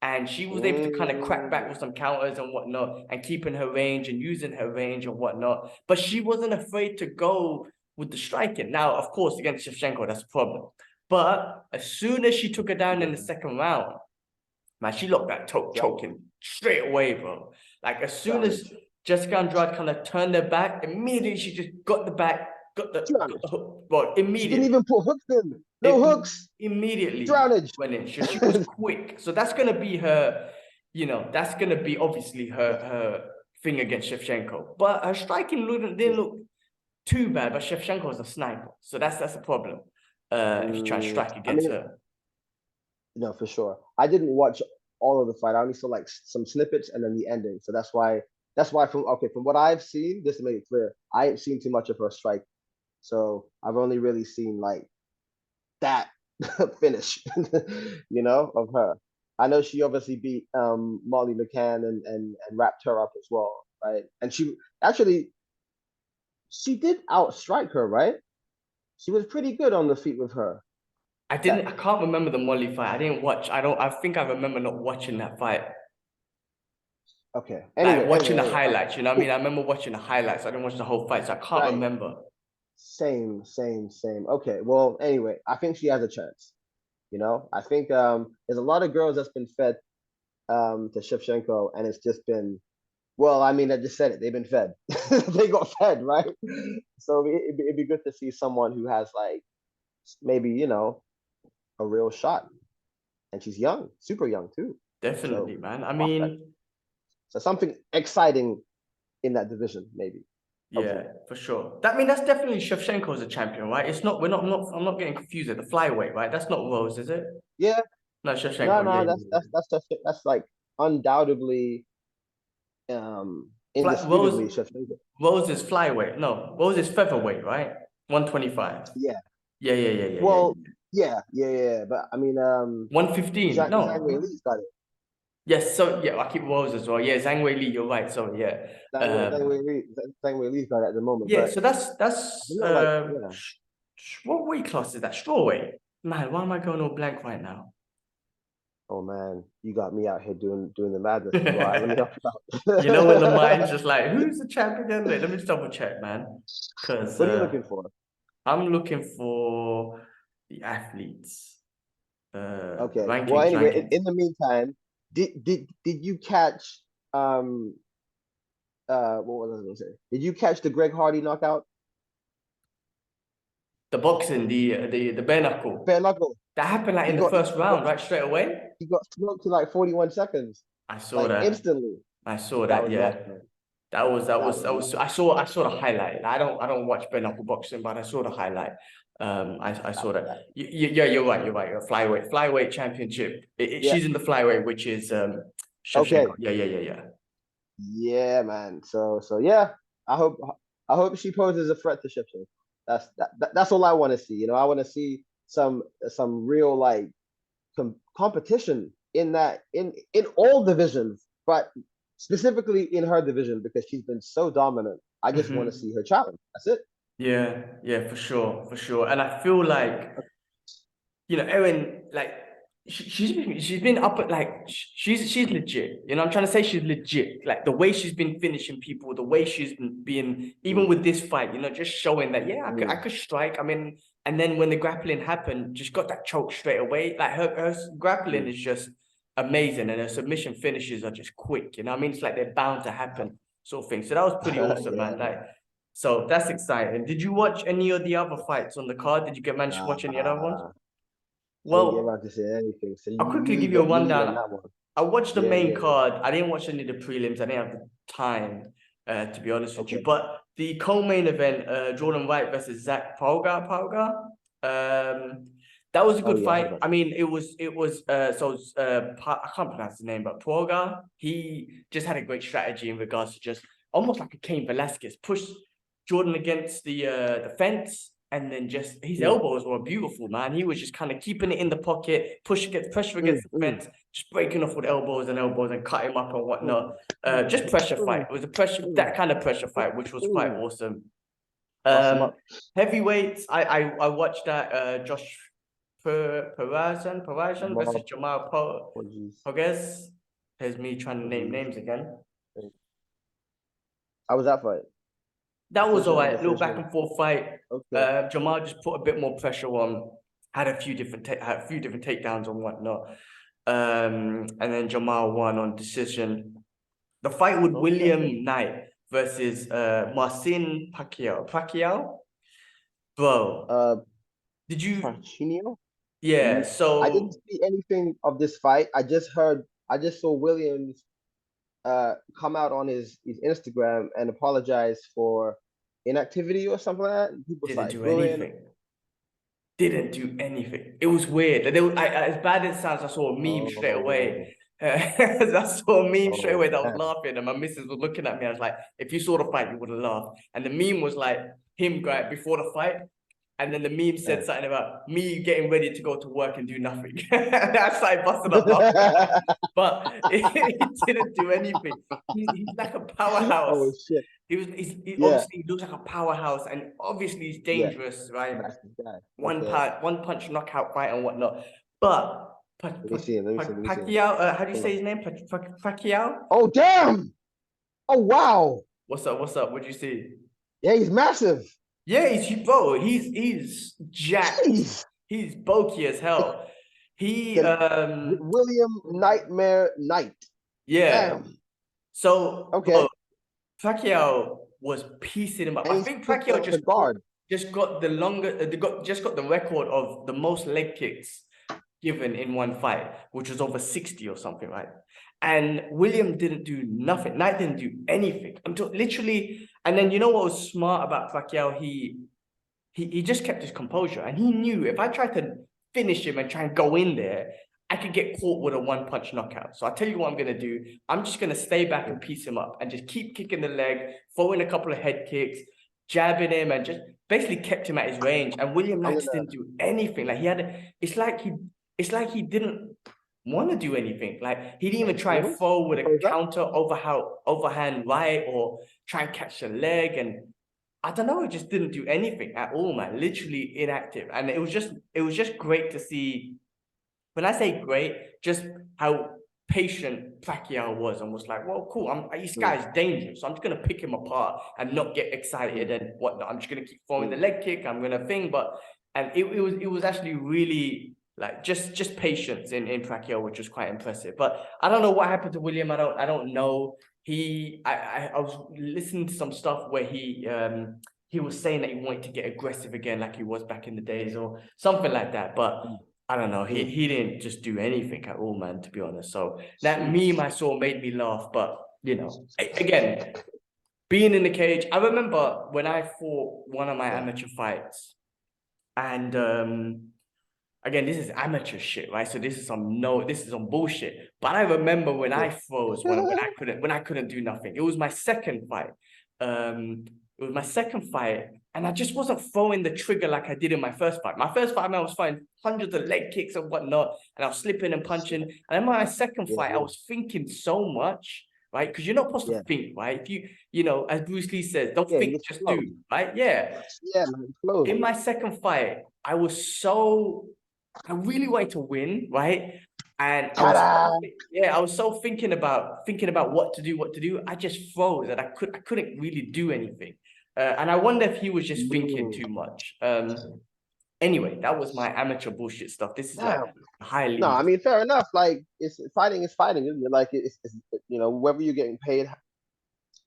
and she was able to kind of crack back Mm, with some counters and whatnot, and keeping her range and using her range and whatnot. But she wasn't afraid to go with the striking. Now, of course, against Shevchenko, that's a problem. But as soon as she took her down in the yeah, second round. Man, she looked that drowned her. choking straight away, bro. Like as soon as Drownage. Jessica Andrade kind of turned her back, immediately she just got the back, got the Drownage. hook, bro. She didn't Immediately, even put hooks in. No it hooks. immediately Drownage. went in. She was quick, so that's gonna be her. You know, that's gonna be obviously her thing against Shevchenko. But her striking didn't Yeah. look too bad. But Shevchenko is a sniper, so that's the problem. If you try and strike I against mean, her. no, for sure. I didn't watch all of the fight. I only saw like some snippets and then the ending. So that's why from what I've seen, just to make it clear, I ain't seen too much of her strike. So I've only really seen like that finish, of her. I know she obviously beat Molly McCann and wrapped her up as well, right? And she did outstrike her, right? She was pretty good on the feet with her. That I can't remember the Molly fight. I didn't watch. I think I remember not watching that fight. okay. Like Anyway, watching the okay, highlights, you know what I mean? cool. I remember watching the highlights. I didn't watch the whole fight, so I can't Right. remember. Same. Okay. Well, anyway, I think she has a chance. I think there's a lot of girls that's been fed to Shevchenko, and it's just been well. I mean, I just said it. They've been fed. They got fed, right? So it'd be good to see someone who has like maybe a real shot, and she's young, super young too. Definitely, So man. I prospect. mean, So something exciting in that division, maybe. yeah, Hopefully. for sure. That I mean that's definitely Shevchenko as a champion, right? It's not. We're not. I'm not getting confused at the flyweight, right? That's not Rose, is it? Yeah. No, No, Shevchenko. Yeah, no, yeah, that's yeah. that's that's that's like undoubtedly, Rose, indisputably Shevchenko. Rose is flyweight. No, Rose is featherweight, right? 125. Yeah. Yeah. Well, yeah. But I mean, 115. Zhang No. Weili's got it. Yes. So yeah, I keep Rose as well. Yeah, Zhang Wei Li. You're right. So yeah. Um. Zhang Weili's got it at the moment. Yeah. But So I don't know, like, yeah. what weight class is that? Strawweight. Man, why am I going all blank right now? Oh man, you got me out here doing the madness. Well, let me help you You know when the out. mind's just like, who's the champion? Wait, let me just double check, man. Because What are you looking for? I'm looking for the athletes. Okay. Well, Rankings, anyway, rankings. in the meantime, did you catch what was I going to say? Did you catch the Greg Hardy knockout? The boxing, the bare knuckle. Bare knuckle. That happened like He in the got first round, right? Straight away. he got smoked in like 41 seconds, I saw like that. instantly. I saw That that, was nuts, yeah. man. That was nuts. I saw the highlight. I don't watch bare knuckle boxing, but I saw the highlight. I That saw was that. that. Yeah, you're right. You're right. You're flyweight championship. Yeah. She's in the flyweight, which is Shevchenko. Okay. Yeah. Yeah, man. So yeah. I hope I hope she poses a threat to Shipton. That's all I want to see. I want to see some real like competition in that in all divisions, but specifically in her division because she's been so dominant. I just want to Hmm. see her challenge. That's it. Yeah, for sure. And I feel like Erin, like she's been up at like she's legit. I'm trying to say she's legit. Like the way she's been finishing people, the way she's been even Mm, with this fight, just showing that I mm, could strike. I mean, and then when the grappling happened, just got that choke straight away. Like her grappling mm. is just amazing, and her submission finishes are just quick. I mean, it's like they're bound to happen, sort of thing. So that was pretty awesome, Yeah, man. Like. man. So that's exciting. Did you watch any of the other fights on the card? Did you get managed to watch any other ones? Nah, I didn't get around Well, to say anything. So I'll you quickly give lead you a you lead on rundown. that one. I watched the main Yeah. card. I didn't watch any of the prelims. I didn't have the time, to be honest with you. Okay. But the co-main event, Jordan Wright versus Zach Pauga, that was a Oh good yeah, I heard fight. about I that. mean, it was I can't pronounce his name, but Pauga, he just had a great strategy in regards to just almost like a Cain Velasquez, push Jordan against the fence. And then just his Mm, elbows were beautiful, man. He was just kind of keeping it in the pocket, pressure against the mm, fence, just breaking off with elbows and cut him up and mm, whatnot. mm, Just pressure fight. mm, It was mm, that kind of pressure fight, which was quite mm. awesome. Boss him Um, up. Heavyweights, I watched that Josh Parajan versus Jamal, Jamal oh, jeez. Pogues. There's me trying to Oh, name jeez. names again. How was that fight? That was all right. Little back Decision. and forth fight. Okay. Jamal just put a bit more pressure on. Had a few different takedowns and whatnot. And then Jamal won on decision. The fight with Okay. William Knight versus Marcin Pacquiao. Bro, Uh, did you? Pacino? Yeah. I didn't So see anything of this fight. I just saw Williams come out on his Instagram and apologize for inactivity or something like that. And people didn't started do booing. anything. Didn't do anything. It was weird. As bad as it sounds, I saw a meme straight Oh, away. I saw a meme straight oh away that I was man. laughing, and my missus was looking at me. I was like, "If you saw the fight, you would have laughed." And the meme was like him going before the fight, and then the meme said something about me getting ready to go to work and do nothing. I started busting up laughing at that, but it didn't do anything. He's like a Oh powerhouse. shit. He Yeah, obviously looks like a powerhouse, and obviously he's yeah. dangerous, right? Massive guy. one Okay. punch, one punch knockout fight and whatnot. But Let me see him. Let me see him. Pacquiao, how do you Hold say on. his name? Pacquiao? Oh damn! Oh wow! What's up? What'd you see? Yeah, he's massive. Yeah, he's jacked. Jeez. He's bulky as hell. He The William Nightmare Knight. yeah. Damn. So bro, Okay. Pacquiao was piecing him up. And I he's think quick Pacquiao to guard. just got the longer just got the record of the most leg kicks given in one fight, which was over 60 or something, right? And William didn't do nothing. Knight didn't do anything until literally. And then you know what was smart about Pacquiao? He just kept his composure, and he knew if I tried to finish him and try and go in there, I could get caught with a one-punch knockout. So I tell you what I'm gonna do. I'm just gonna stay back and piece him up and just keep kicking the leg, throwing a couple of head kicks, jabbing him, and just basically kept him at his range. And William I'm Knight gonna. didn't do anything. Like it's like he didn't want to do anything. Like he didn't even try and throw with a Composure. counter overhand right or try and catch the leg. And I don't know, it just didn't do anything at all, man. Literally inactive. And it was just great to see. When I say great, just how patient Pacquiao was and was like, well, cool. This Mm, guy's dangerous. So I'm just gonna pick him apart and not get excited mm, and whatnot. I'm just gonna keep throwing the mm, leg kick. I'm gonna thing, but and it was actually really like just patience in Pacquiao, which was quite impressive. But I don't know what happened to William. I don't know. I was listening to some stuff where he was saying that he wanted to get aggressive again, like he was back in the days, or something like that. But mm, I don't know. mm. He didn't just do anything at all, man. To be honest, so that meme Sheesh. I saw made me laugh. But you know, again, being in the cage. I remember when I fought one of my Yeah. amateur fights, and again, this is amateur shit, right? So this is this is some bullshit. But I remember when I froze, when I couldn't do nothing. It was my second fight. It was my second fight, and I just wasn't throwing the trigger like I did in my first fight. My first fight, I was throwing hundreds of leg kicks and whatnot, and I was slipping and punching. And then my second Yeah, fight, I yeah, was thinking so much, right? Because you're not supposed to yeah, think, right? If you know, as Bruce Lee says, don't yeah. You think, just just float. do, right? Yeah. Yeah, man, float. In my second fight, I really wanted to win, right? And Ta-da! I was so thinking about what to do. I just froze and I couldn't really do anything. And I wonder if he was just thinking Mm, too much. Anyway, that was my amateur bullshit stuff. This is like damn. No, I highly, mean, fair enough. Like, it's fighting is fighting. Isn't it? Like, it's whether you're getting paid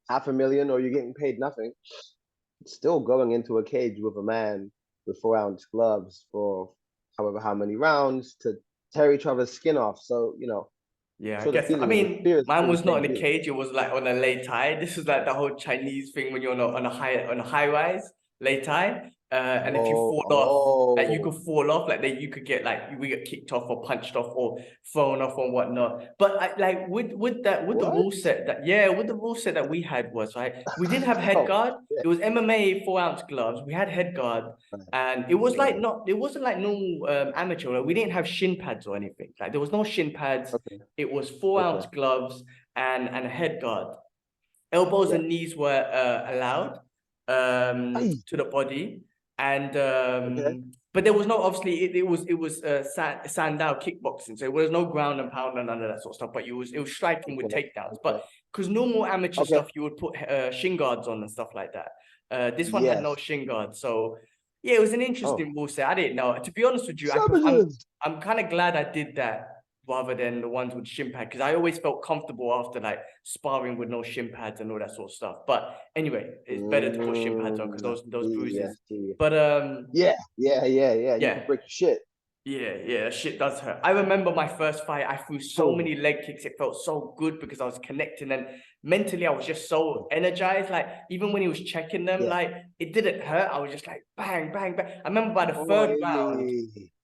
500,000 or you're getting paid nothing, it's still going into a cage with a man with 4 ounce gloves for however how many rounds to tear each other's skin off. So, I'm yeah, I sure the guess. I feeling, the mean, fear is mine still the was not same in for a you. cage. It was like on a lay tie. This was like the whole Chinese thing when you're on a high rise lay tie. And if you Oh, fall off, like you could oh, fall off, like you could get like we get kicked off or punched off or thrown off or whatnot. But like with the what? rule set with the rule set that we had was right. We didn't have head Oh, guard. yeah. It was MMA 4 ounce gloves. We had head guard. Right, And it was like right. not, it wasn't like normal amateur. Like, we didn't have shin pads or anything. Like there was no shin pads. Okay, It was 4 ounce okay. gloves and a head guard. Elbows Yeah. and knees were allowed Aye, to the body, and okay, but there was no obviously it was Sandow kickboxing, so there was no ground and pound and none of that sort of stuff. But it was striking with okay, takedowns. okay, But because normal amateur okay. stuff, you would put shin guards on and stuff like that. This one had no Yes. shin guards, so yeah, it was an Oh, interesting rule set. I didn't know. To be honest with you, savages. I'm kind of glad I did that rather than the ones with shin pad because I always felt comfortable after like sparring with no shin pads and all that sort of stuff. But anyway, it's better to put shin pads on because I those see, I bruises. see. But Yeah, yeah, yeah, yeah. You yeah, could break your shit. yeah, that shit does hurt. I remember my first fight, I threw so Oh, many leg kicks. It felt so good because I was connecting and mentally I was just so oh, energized. Like even when he was checking them, yeah. like it didn't hurt. I was just like bang, bang, bang. I remember by the Oh, third round,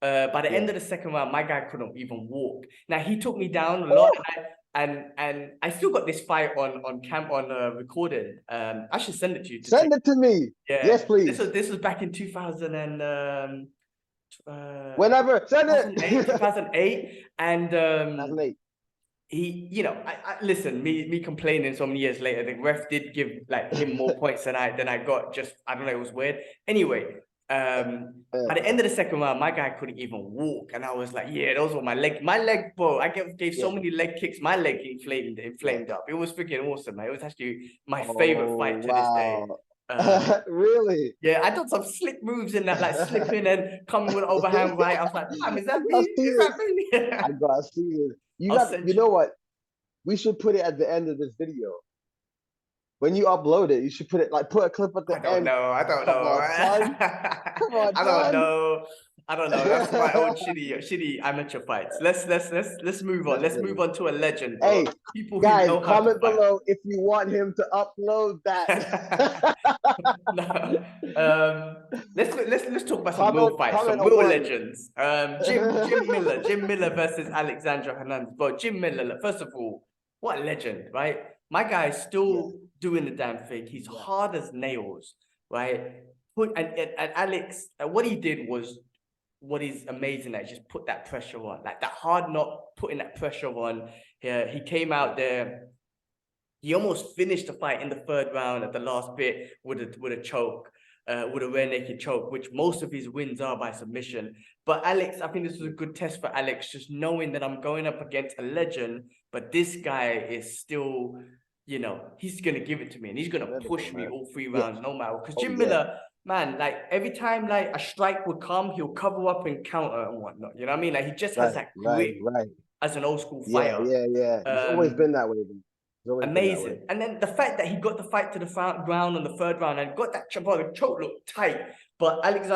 by the end yeah. of the second round, my guy couldn't even walk. Now he took me down a lot, and I still got this fight on cam on recording. I should send it to you to check. Send it to me. Yes, Yeah, please. this was back in 2000 and Whenever. Send it. 2008, and 2008. he, you know, listen, me complaining so many years later, the ref did give like him more points than I got. Just I don't know, it was weird. Anyway, by the end of the second round, my guy couldn't even walk, and I was like, yeah, those were my leg, bro. I gave so Yeah, many leg kicks, my leg yeah. inflamed up. It was freaking awesome, man. It was actually my favorite Oh, fight to this day. wow. Really? Yeah, I done some slick moves in that, like slipping and coming with overhand right. I was like, damn, is that me? I see Is this. that me? I gotta see this. You I'll got. send You you. know what? We should put it at the end of this video. When you upload it, you should put it like put a clip at I the don't end. know. I don't Come know. on, son. Come on, I don't son. know. I don't know. That's my own shitty amateur fights. Let's move on. That's Let's funny. move on to a legend, Hey, bro. People who guys, know how to comment fight. below if you want him to upload that. No. Let's talk about some comment, real fights, comment some a real one. legends. Jim Miller versus Alexander Hernandez. Bro, Jim Miller. First of all, what a legend, right? My guy's Yeah, still doing the damn thing. He's yeah, hard as nails, right? And Alex, what he did was what is amazing at, just put that pressure on, like that hard knock, putting that pressure on. He came out there. He almost finished the fight in the third round at the last bit with a choke, with a rear naked choke, which most of his wins are by submission. But Alex, I think this was a good test for Alex, just knowing that I'm going up against a legend, but this guy is still, he's gonna give it to me and he's gonna incredible, push me man. all three Yeah. rounds, no matter. Because Oh Jim yeah. Miller, man, like every time like a strike would come, he'll cover up and counter and whatnot. You know what I mean? Like he just has Right, that right, grit right. as an old school Yeah, fighter. yeah, yeah. He's always been that way. Man. He's always been that way. Amazing. And then the fact that he got the fight to the ground on the third round and got that choke, the choke looked tight, but Alex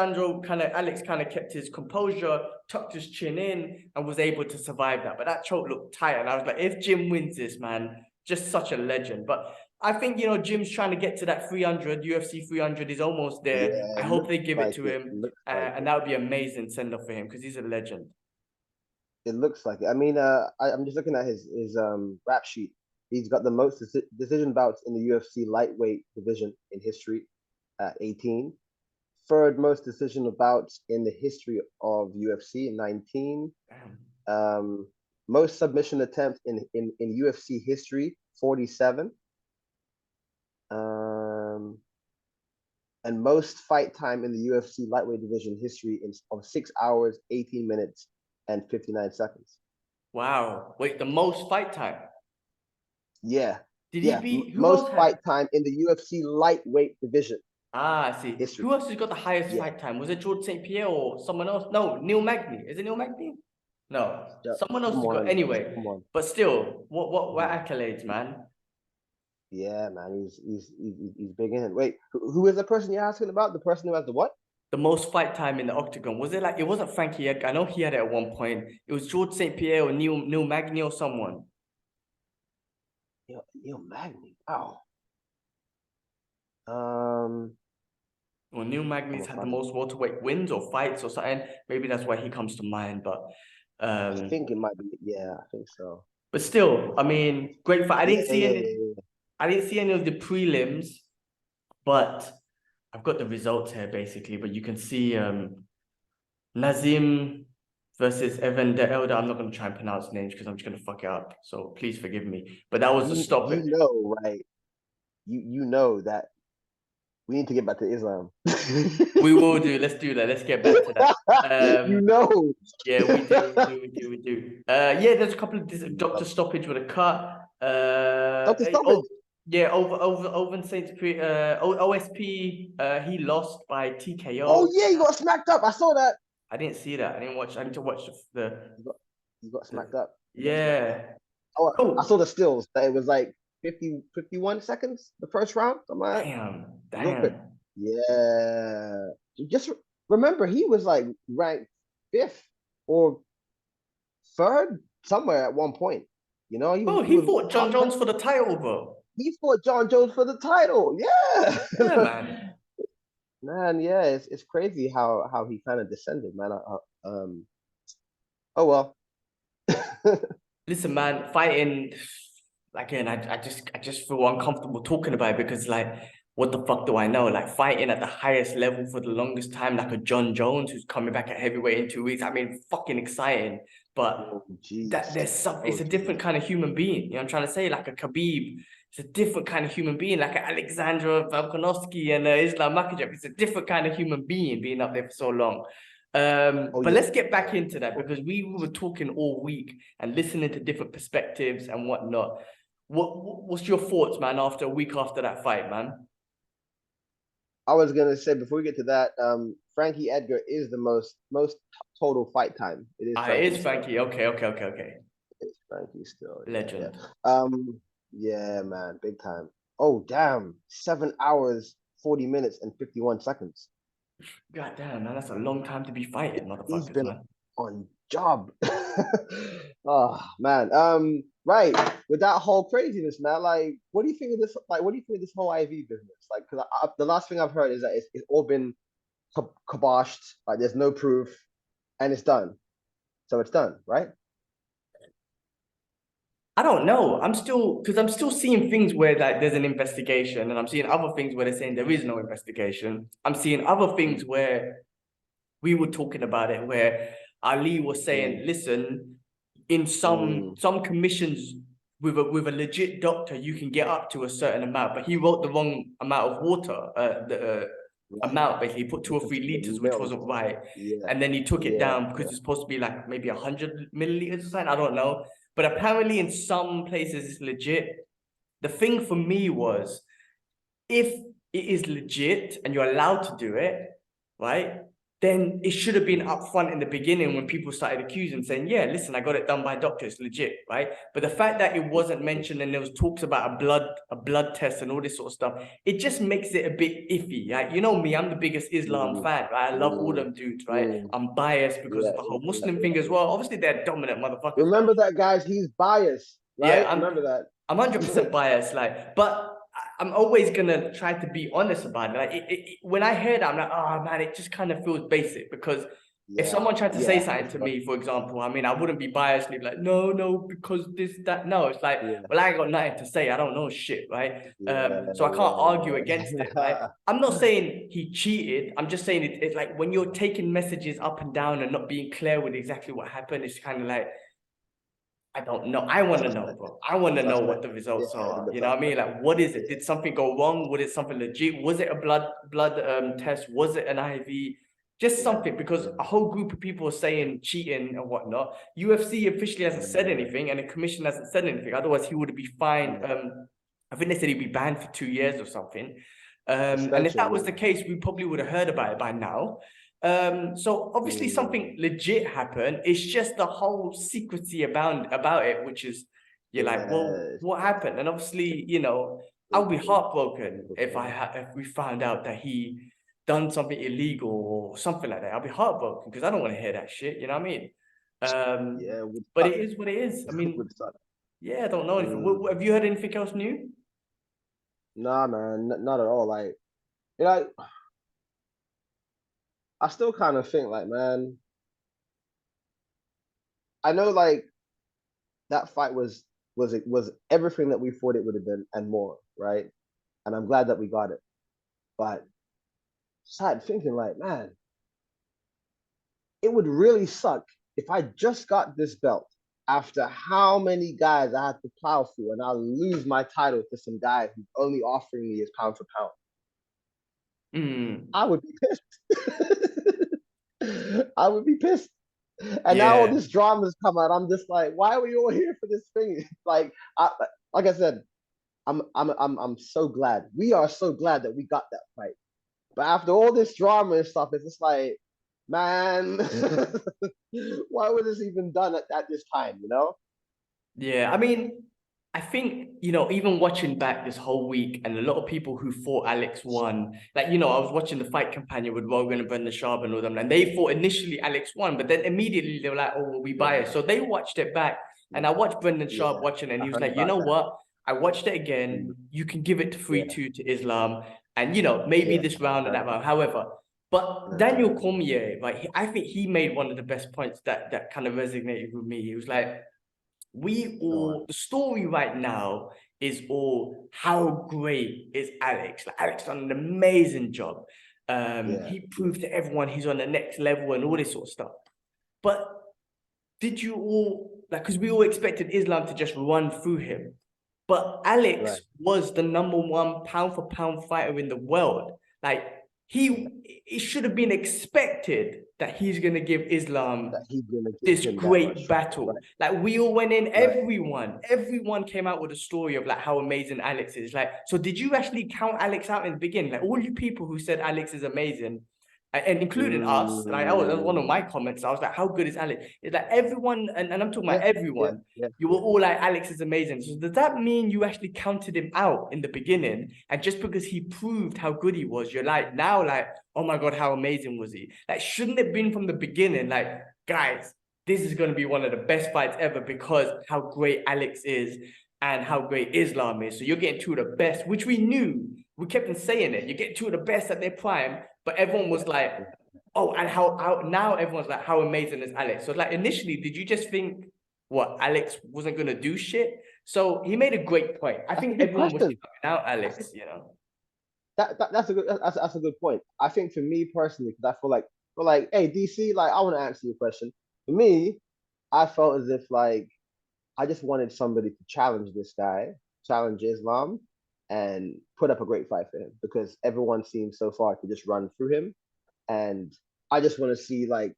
kind of kept his composure, tucked his chin in, and was able to survive that. But that choke looked tight, and I was like, if Jim wins this, man, just such a legend. But I think Jim's trying to get to that 300, UFC 300 is almost there. Yeah, I it hope looks they give it like to it. him, It looks like and it. that would be amazing send off for him because he's a legend. It looks like it. I mean, I'm just looking at his rap sheet. He's got the most decision bouts in the UFC lightweight division in history at 18. Third most decision bouts in the history of UFC, 19. Damn. Most submission attempts in UFC history, 47. And most fight time in the UFC lightweight division history of 6 hours, 18 minutes, and 59 seconds. Wow. Wait, the most fight time. Yeah, Did he yeah. beat who Most else had? fight time in the UFC lightweight division Ah, I see. history. Who else has got the highest Yeah. fight time? Was it George St. Pierre or someone else? No, Neil Magny. Is it Neil Magny? No, someone else has got. Someone, Anyway, someone. but still, what Mhm. accolades, man? Yeah, man, he's big in it. Wait, who is the person you're asking about? The person who has the what? The most fight time in the octagon. Was it like it wasn't Frankie Edgar? I know he had it at one point. It was George St. Pierre or Neil Magny or someone. Neil Magny. Wow. Well, Neil I'm Magny's gonna had the find it. most welterweight wins or fights or something. Maybe that's why he comes to mind. I think it might be. Yeah, I think so. But still, I mean, great fight. Yeah, yeah, yeah, yeah. I didn't see any of the prelims, but I've got the results here basically. But you can see Nazim versus Evan the Elder. I'm not going to try and pronounce names because I'm just going to fuck it up. So please forgive me. But that was the stop You it. know, right? You know that we need to get back to Islam. We will do. Let's do that. Let's get back to that. You know. Yeah, we do. Yeah, there's a couple of doctor stoppage with a cut. Dr. Stoppage. Yeah, over in Saint OSP. He lost by TKO. Oh yeah, you got smacked up. I saw that. I didn't see that. I didn't watch. I need to watch the. You got smacked up. Yeah. Oh, Cool. I saw the stills. That it was like 51 seconds the first round. Something like that. Damn. Yeah. Just remember, he was like ranked 5th or 3rd somewhere at one point. He He was fought John top Jones 10. for the title, bro. He fought John Jones for the title. Yeah. Yeah, man. Man, yeah, it's crazy how he kind of descended, man. Oh well. Listen, man, fighting again, I just feel uncomfortable talking about it because like what the fuck do I know? Like fighting at the highest level for the longest time, like a John Jones who's coming back at heavyweight in 2 weeks. I mean, fucking exciting. But Oh, jeez. it's a different kind of human being. You know what I'm trying to say? Like a Khabib, it's a different kind of human being, like an Alexander Volkanovski and Islam Makhachev. It's a different kind of human being up there for so long. Oh But yeah. let's get back into that because we were talking all week and listening to different perspectives and whatnot. What's your thoughts, man, after a week after that fight, man? I was gonna say before we get to that, Frankie Edgar is the most total fight time. It is It Frankie is still. Frankie. Okay. It's Frankie still. Yeah, yeah. Legend. Yeah, man, big time. Oh, damn. 7 hours, 40 minutes, and 51 seconds. God damn, man, that's a long time to be fighting, He's motherfuckers, been man. on job. Oh man. Right. With that whole craziness, man. Like, what do you think of this? Like, what do you think of this whole IV business? Like, because the last thing I've heard is that it's all been kiboshed. Like, there's no proof, and it's done. So it's done, right? I don't know. I'm still seeing things where like there's an investigation, and I'm seeing other things where they're saying there is no investigation. I'm seeing other things Mm, where we were talking about it, where Ali was mm, saying, listen, in mm. some commissions with a legit doctor, you can get up to a certain amount, but he wrote the wrong amount of water, the Right. amount basically, he put 2 or 3 liters, The which milk. wasn't right. Yeah. And then he took it Yeah. down because it's supposed to be like maybe 100 milliliters or something. I don't know. But apparently in some places it's legit. The thing for me was if it is legit and you're allowed to do it, right? Then it should have been Mm, upfront in the beginning when people started accusing, saying, "Yeah, listen, I got it done by a doctor, it's legit," right? But the fact that it wasn't mm, mentioned and there was talks about a blood test and all this sort of stuff, it just makes it a bit iffy. Like, you know me, I'm the biggest Islam mm, fan, right? I love all mm, them dudes, right? mm. I'm biased because Yeah, of the whole yeah, Muslim thing yeah, as yeah. well. Obviously, they're dominant motherfuckers, Remember that, guys. He's biased, yeah, right? Remember that. I'm 100% biased, like, but I'm always gonna try to be honest about it. Like, when I hear that, I'm like, oh man, it just kind of feels basic because if Yeah, someone tried to say yeah, something to me, for example, I mean, I wouldn't be biased and be like, no, because this, that. No, it's like, yeah, well, I ain't got nothing to say. I don't know shit, right? yeah, So I can't argue yeah, against it, right? yeah. I'm not saying he cheated. I'm just saying it's like when you're taking messages up and down and not being clear with exactly what happened, it's kind of like, I don't know. I want to know, Suspect, bro. I want to know what suspect. the Yeah, results it's a are. bit You know what I mean? suspect. Like, what is it? Yeah, Did something go wrong? Was it something legit? Was it a blood test? Was it an IV? Just yeah, something, because yeah, a whole group of people are saying cheating and whatnot. UFC officially hasn't said mm, anything, and the commission hasn't said anything. Otherwise, he would be fined. mm. I think they said he'd be banned for 2 years or something. And if Suspension, that was the yeah. case, we probably would have heard about it by now. So obviously Mm, something legit happened. It's just the whole secrecy about it, which is you're like, well, yeah, what happened? And obviously, you know, I would be it's heartbroken difficult, if man. if we found out that he done something illegal or something like that. I'll be heartbroken because I don't want to hear that shit. You know what I mean? Yeah, it would But suck. it is what it is. I It mean, would suck. yeah, I don't know anything. Mm. Have you heard anything else new? Nah, man, not at all. Like, you know, I still kind of think like, man, I know like that fight was everything that we thought it would have been and more, right? And I'm glad that we got it. But started thinking like, man, it would really suck if I just got this belt after how many guys I had to plow through and I'll lose my title to some guy who's only offering me his pound for pound. Mm, I would be pissed. I would be pissed. And now all yeah. this drama's come out. I'm just like, why are we all here for this thing? Like, like I said, I'm so glad. We are so glad that we got that fight. But after all this drama and stuff, it's just like, man, why was this even done at this time? You know? Yeah, I mean, I think, you know, even watching back this whole week and a lot of people who thought Alex won, like, you know, I was watching the fight companion with Rogan and Brendan Schaub and all them, and they thought initially Alex won, but then immediately they were like, oh, well, we biased. Yeah, So they watched it back, and I yeah, watched Brendan Schaub yeah. watching it, and I he was heard like, you about know that. what? I watched it again. Mm, You can give it to yeah, 3-2 to Islam, and, you know, maybe yeah. this I round and heard that about round. However, but that. Daniel Cormier, like, I think he made one of the best points that kind of resonated with me. He was like, Go on. the story right now is all how great is Alex. Like, Alex done an amazing job. Yeah, He yeah. proved to everyone he's on the next level and all this sort of stuff. But did you all like, because we all expected Islam to just run through him, but Alex Right. was the #1 pound for pound fighter in the world. Like, it should have been expected that he's gonna give Islam That he's gonna give this him that much great trouble. battle. Right. Like we all went in, Right. everyone came out with a story of like how amazing Alex is. Like, so did you actually count Alex out in the beginning? Like all you people who said Alex is amazing, and including us, like that was one of my comments. I was like, how good is Alex? It's like everyone, and I'm talking Yeah. about everyone. Yeah. You were all like, Alex is amazing. So does that mean you actually counted him out in the beginning? And just because he proved how good he was, you're like, now like, oh my God, how amazing was he? Like, shouldn't it have been from the beginning? Like, guys, this is going to be one of the best fights ever because how great Alex is and how great Islam is. So you're getting two of the best, which we knew. We kept on saying it. You're getting two of the best at their prime, but everyone was like, oh, and how now everyone's like, how amazing is Alex? So like initially, did you just think what Alex wasn't gonna do shit? So he made a great point. I That's a think good everyone was question. shouting out Alex, you know. That's a good point. I think for me personally, because I feel like, hey DC, like I want to answer your question. For me, I felt as if like I just wanted somebody to challenge this guy, challenge Islam, and put up a great fight for him because everyone seems so far to just run through him, and I just want to see like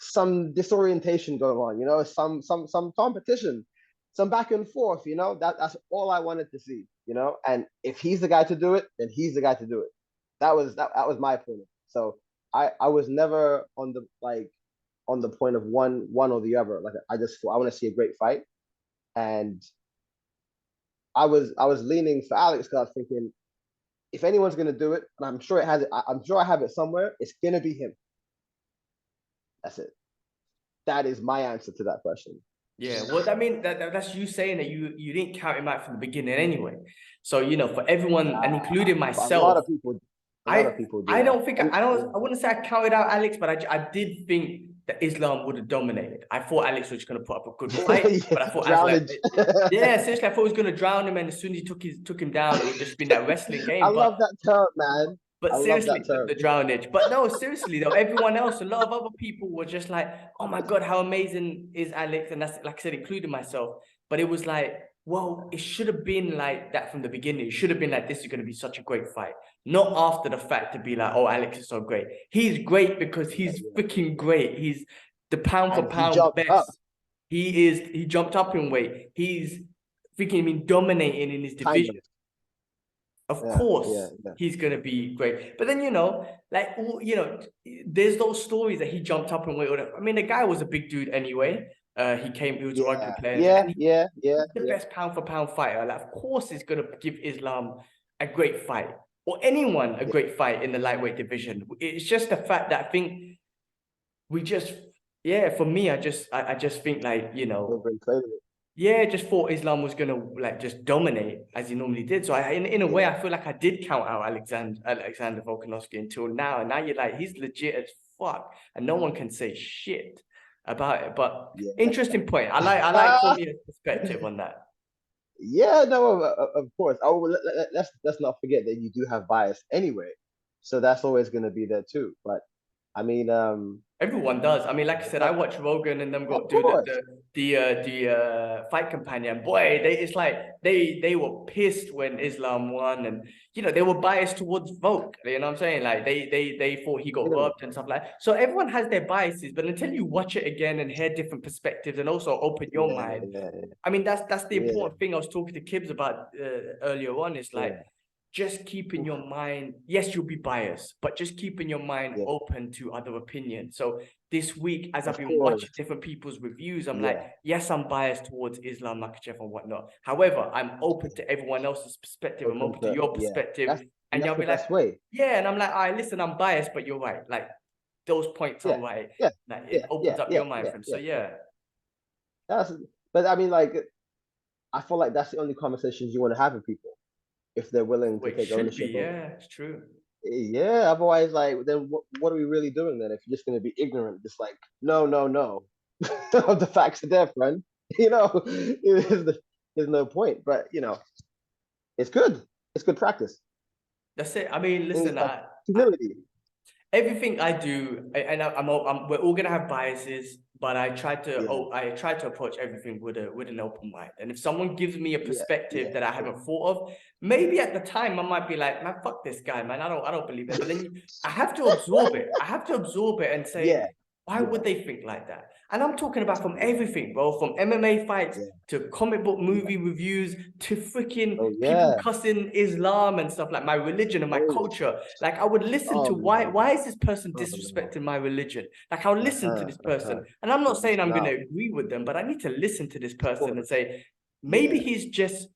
some disorientation going on, some competition, some back and forth, that's all I wanted to see, and if he's the guy to do it, then he's the guy to do it. That was my point. So I was never on the point of one or the other. Like I want to see a great fight, and I was leaning for Alex because I was thinking if anyone's gonna do it, and I'm sure it has it, I'm sure I have it somewhere. It's gonna be him. That's it. That is my answer to that question. Yeah, well, I mean that's you saying that you didn't count him out from the beginning anyway. So for everyone and including But a lot myself, of people, a lot of I people I do. don't think And I wouldn't say I counted out Alex, but I did think that Islam would have dominated. I thought Alex was going to put up a good fight, but I thought as like drownage. yeah, seriously, I thought he was going to drown him, and as soon as he took him down, it would just been that wrestling I game. love that term, man. I But love seriously, that term. the drownage. But no, seriously though, everyone else, a lot of other people were just like, oh my God, how amazing is Alex? And that's like I said, including myself. But it was like, well, it should have been like that from the beginning. It should have been like, this is going to be such a great fight. Not after the fact to be like, oh, Alex is so great. He's great because Yeah, he's yeah. freaking great. He's the pound for And he pound jumped up. best. He jumped up in weight. He's freaking been dominating in his Kind of. division. Of Yeah, yeah, course, yeah. he's gonna be great. But then like there's those stories that he jumped up and wait. I mean, the guy was a big dude anyway. He was a rugby Yeah, player, yeah, and yeah, yeah, he's the yeah, best pound for pound fighter. Like, of course, he's gonna give Islam a great fight, or anyone a yeah. great fight in the lightweight division. It's just the fact that I think we just, yeah, for me, I just think like We're very clear with it. yeah, just thought Islam was gonna like just dominate as he normally did. So in a way, Yeah, I feel like I did count out Alexander Volkanovski until now, and now you're like he's legit as fuck, and no one can say shit about it. But interesting point. I like yeah. Tomia's perspective on that. Yeah, no, of course. Oh, let's not forget that you do have bias anyway, so that's always going to be there too. But I mean, Everyone does. I mean, like I said, I but watch Rogan and them of go do course, the fight companion. Boy, it's like they were pissed when Islam won, and they were biased towards Volk. You know what I'm saying? Like they thought he got really, robbed and stuff like that. So everyone has their biases, but until you watch it again and hear different perspectives and also open your yeah, mind, yeah, I mean, that's the yeah, important thing I was talking to Kibbs about earlier on. Is like yeah, just keeping oof, your mind, yes, you'll be biased, but just keeping your mind yeah, open to other opinions. So this week, as I've of been course, watching different people's reviews, I'm like, yeah, yes, I'm biased towards Islam Makhachev and whatnot. However, I'm open to everyone else's perspective. I'm open open to to your yeah. perspective. And And that's you'll the be like, best way. yeah. And I'm like, all right, listen, I'm biased, but you're right. Like those points are Yeah, right. yeah, Like it yeah, opens yeah, up yeah, your mind yeah, from. So yeah. yeah, That's but I mean, like, I feel like that's the only conversations you want to have with people if they're willing to well, it take should be. ownership of. Yeah, it's true. Yeah, otherwise, like, then what are we really doing then? If you're just going to be ignorant, just like, no, no, no. The facts are there, friend. There's no point. But, it's good. It's good practice. That's it. I mean, And listen, humility. everything I do, and we're all gonna have biases. but I try to Yeah. I try to approach everything with an open mind. And if someone gives me a Yeah. perspective Yeah. that I haven't thought of, maybe at the time I might be like, man, fuck this guy, man. I don't believe it. But then I have to absorb it. I have to absorb it and Yeah. say, why Yeah. would they think like that? And I'm talking about from Yeah. everything, bro, from MMA fights Yeah. to comic book Yeah. movie reviews to Oh freaking people yeah. cussing Islam and stuff, like my religion and my Oh, culture. Like I would listen oh to man. why is this person Oh no. disrespecting my religion? Like I'll listen to Uh-huh. this Uh-huh. person, and I'm not You're saying I'm missing going out. to agree with them, but I need to listen to this Of person and course. say maybe Yeah. he's just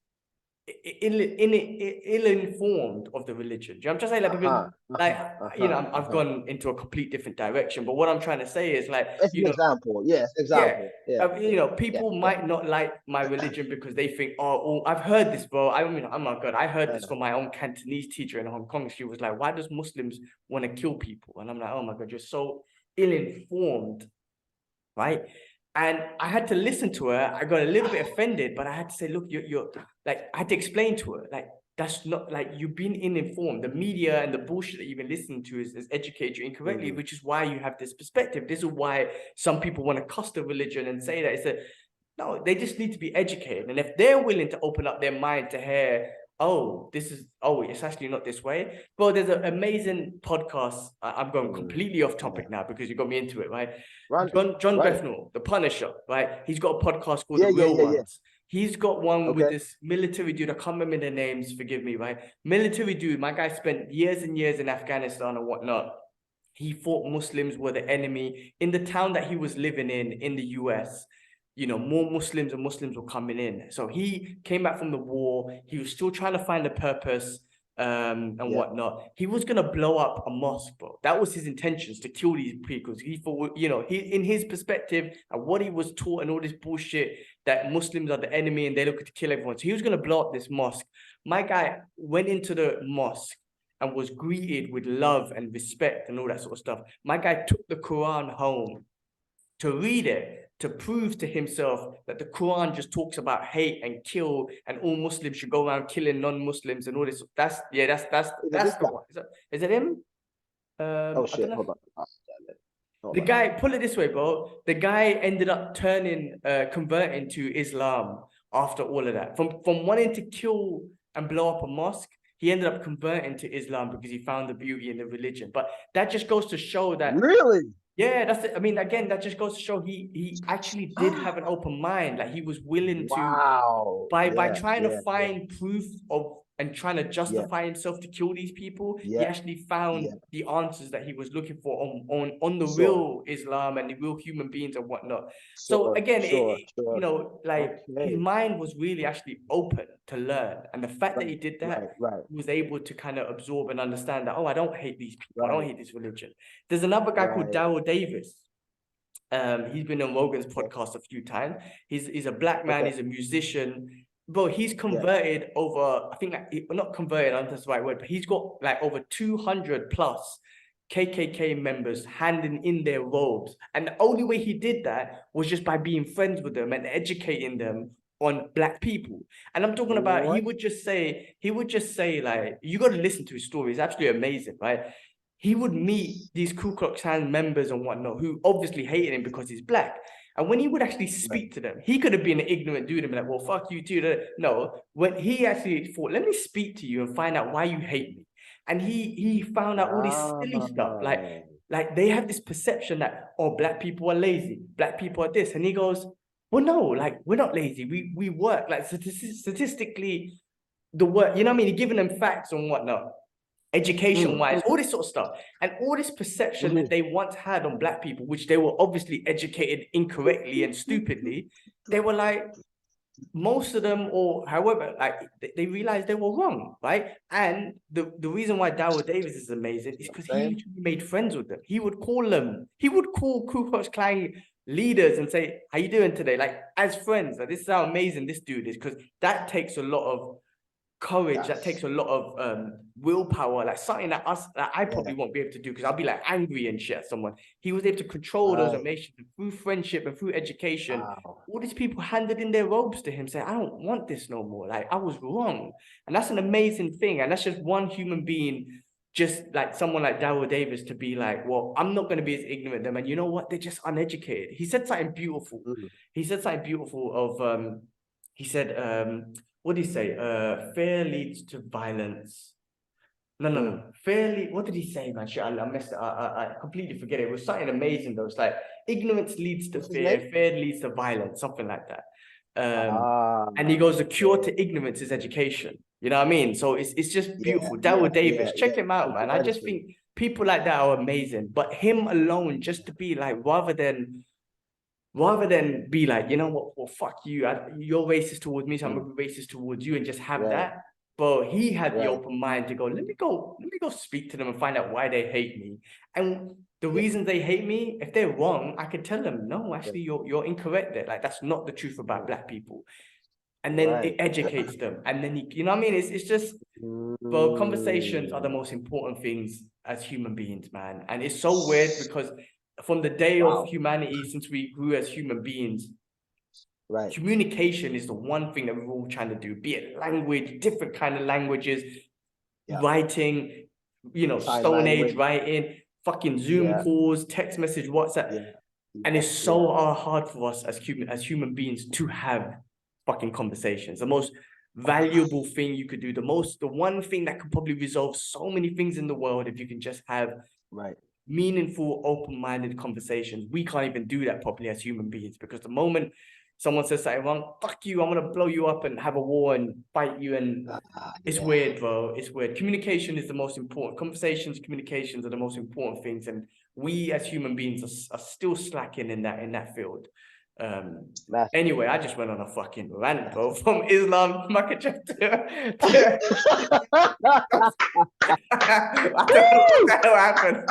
ill-informed of the religion. Do you know what I'm trying to say? Like, because Uh-huh. like, Uh-huh. you Uh-huh. know, I've Uh-huh. gone into a complete different direction, but what I'm trying to say is like, It's you an know, example. Yeah, it's an yeah, example. Yeah. you know, Yeah. people Yeah. might not like my religion because they think, oh, I've heard this, bro. I mean, oh my God, I heard this Uh, from my own Cantonese teacher in Hong Kong. She was like, why does Muslims want to kill people? And I'm like, oh my God, you're so ill-informed, right? And I had to listen to her. I got a little bit offended, but I had to say, look, you're like, I had to explain to her, like, that's not like you've been uninformed. The media and the bullshit that you've been listening to is educate you incorrectly, mm, which is why you have this perspective. This is why some people want to cuss the religion and say that it's a no, they just need to be educated. And if they're willing to open up their mind to hear, oh, it's actually not this way. Well, there's an amazing podcast. I'm going completely off yeah. topic now because you got me into it, right? Run it. John Run it. Bethel, the Punisher, right? He's got a podcast called The Yeah, yeah, Real yeah, yeah. Ones. He's got one with Okay. this military dude. I can't remember their names, forgive me, right? Military dude. My guy spent years and years in Afghanistan and whatnot. He thought Muslims were the enemy in the town that he was living in the US. You know, more Muslims and Muslims were coming in. So he came back from the war. He was still trying to find a purpose and Yeah. whatnot. He was gonna blow up a mosque, bro. That was his intentions, to kill these people. He thought, you know, he in his perspective and what he was taught and all this bullshit that Muslims are the enemy and they're looking to kill everyone. So he was gonna blow up this mosque. My guy went into the mosque and was greeted with love and respect and all that sort of stuff. My guy took the Quran home to read it, to prove to himself that the Quran just talks about hate and kill, and all Muslims should go around killing non-Muslims and all this. That's Is it that's this the guy? one. Is it him? Oh I don't shit. know. Hold on. Oh, damn it. Hold The on. guy, put it this way, bro. The guy ended up converting to Islam after all of that. From wanting to kill and blow up a mosque, he ended up converting to Islam because he found the beauty in the religion. But that just goes to show that, Really? yeah, that's it. I mean, again, that just goes to show he actually did have an open mind. Like he was willing to, Wow. by Yeah. trying to Yeah. Yeah. find proof of and trying to Yeah. justify himself to kill these people, he Yeah. actually found Yeah. the answers that he was looking for on the Sure. real Islam and the real human beings and whatnot. So Sure. again, Sure. you Sure. know, like his Okay. mind was really actually open to learn, and the fact that he Right. did Right. that, Right. he was able to kind of absorb and understand that, oh, I don't hate these people, I don't Right. hate this religion. There's another guy called Right. Daryl Davis. He's been on Rogan's Okay. podcast a few times. He's a black man. Okay. He's a musician. Bro, he's Yeah. converted over, I think, like, not converted, I don't know if that's the right word, but he's got like over 200 plus KKK members handing in their robes. And the only way he did that was just by being friends with them and educating them on black people. And I'm talking about, What? he would just say, like, you got to listen to his story. It's absolutely amazing, right? He would meet these Ku Klux Klan members and whatnot who obviously hated him because he's black. And when he would actually Right. speak to them, he could have been an ignorant dude and be like, well, fuck you too. No, when he actually thought, let me speak to you and find out why you hate me. And he found out all this silly stuff. Ah. Like they have this perception that, oh, black people are lazy, black people are this. And he goes, well, no, like we're not lazy. We work. Like statistically, the work, you know what I mean? He's giving them facts and whatnot, education wise, all this sort of stuff. And all this perception that they once had on black people, which they were obviously educated incorrectly and stupidly, they were like, most of them, or however, like they realized they were wrong, right? And the reason why Daryl Davis is amazing is because he Saying? literally made friends with them. He would call them, he would call Ku Klux Klan leaders and say, how you doing today? Like as friends. Like, this is how amazing this dude is, because that takes a lot of courage, that takes a lot of willpower, like something that I probably won't be able to do, because I'll be like angry and shit at someone. He was able to control those Right. emotions through friendship and through education. Wow. All these people handed in their robes to him, saying, I don't want this no more. Like I was wrong. And that's an amazing thing. And that's just one human being just like someone like Daryl Davis to be like, well, I'm not going to be as ignorant as them. And you know what? They're just uneducated. He said something beautiful. Mm. He said something beautiful of, he said, what did he say? Fear leads to violence. No. Fairly, what did he say, man? Shit, I messed it. I completely forget it. It was something amazing though. It's like ignorance leads to What's his name? fear leads to violence, something like that. Ah, And he goes, the yeah, cure to ignorance is education. You know what I mean? So it's just yeah, beautiful. yeah, Daryl Davis, yeah, check yeah. him out, Teacher man. I just Edison. think people like that are amazing. But him alone, just to be like, rather than be like, you know what, well, fuck you, you're racist towards me, so I'm Mm. gonna be racist towards you, and just have Right, that. But he had the right. open mind to go, let me go speak to them and find out why they hate me. And the Yeah, reasons they hate me, if they're wrong, I could tell them, no, yeah, actually, you're incorrect there. Like that's not the truth about yeah. black people. And then it Right. educates them. And then you know what I mean? It's just, bro, conversations are the Mm. most important things as human beings, man. And it's so weird because from the day of Wow. humanity, since we grew as human beings, Right. communication is the one thing that we're all trying to do, be it language, different kind of languages, Yeah. writing, you know, Sign Stone Age language. writing, fucking Zoom Yeah, calls, text message, WhatsApp. yeah, And yeah, it's yeah. so hard for us as human beings to have fucking conversations. The most valuable thing you could do, the one thing that could probably resolve so many things in the world if you can just have Right. meaningful, open-minded conversations. We can't even do that properly as human beings because the moment someone says something wrong, fuck you, I'm gonna blow you up and have a war and fight you. And it's Yeah. weird, bro. It's weird. Communication is the most important. Communications are the most important things, and we as human beings are still slacking in that field. Massive. Anyway, I just went on a fucking rant, bro, from Islam Makhachev to I don't know what Woo! the hell happened.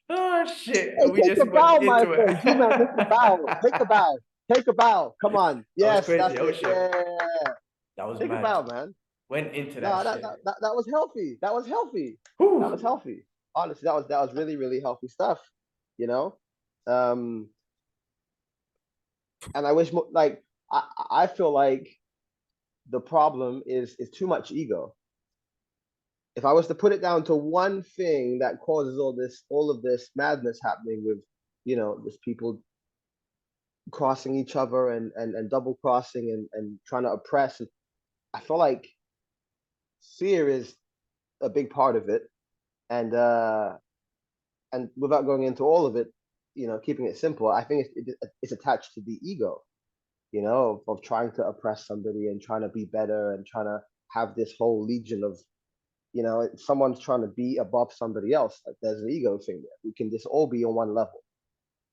Oh shit, Hey, we take just a went bow, my into friend. it. G-Man, take a bow. Take a bow. Take a bow. Come on. That was Yes, crazy. that's Oh it. shit, Yeah. that was Take a mad. bow, man. Went into that No, shit. that was healthy. That was healthy. That was Whew. healthy. Honestly, that was really, really healthy stuff. You know? Um, and I wish more like I feel like the problem is too much ego. If I was to put it down to one thing that causes all of this madness happening with, just people crossing each other and double crossing and trying to oppress, I feel like fear is a big part of it. And without going into all of it, keeping it simple, I think it's attached to the ego, of trying to oppress somebody and trying to be better and trying to have this whole legion of, if someone's trying to be above somebody else, like there's an ego thing there. We can just all be on one level.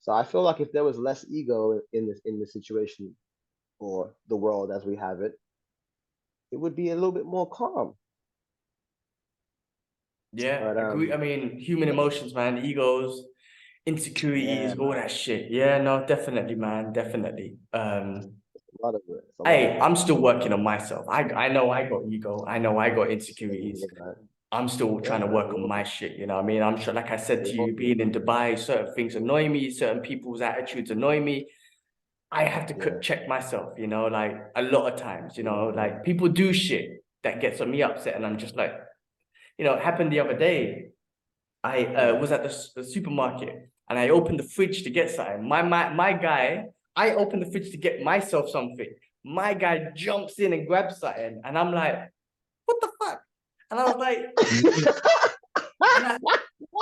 So I feel like if there was less ego in this situation or the world as we have it, it would be a little bit more calm. Yeah, But agree. I mean, human yeah, emotions, man, egos, yeah, insecurities, all man, that shit. Yeah, no, definitely, man, definitely. it's a lot of it. It's a lot of Hey, it. I'm still working on myself. I know I got ego. I know I got Yeah, insecurities. man. I'm still Yeah, trying to man. work We on all my do. shit. You know what I mean? I'm sure, like I said We to all you, do. being in Dubai, certain things annoy me, certain people's attitudes annoy me. I have to Yeah. check myself, like a lot of times, Mhm. like people do shit that gets me upset. And I'm just like, it happened the other day. I Yeah. was at the supermarket and I opened the fridge to get something. My guy, I opened the fridge to get myself something. My guy jumps in and grabs something, and I'm like, "What the fuck?" And I was like,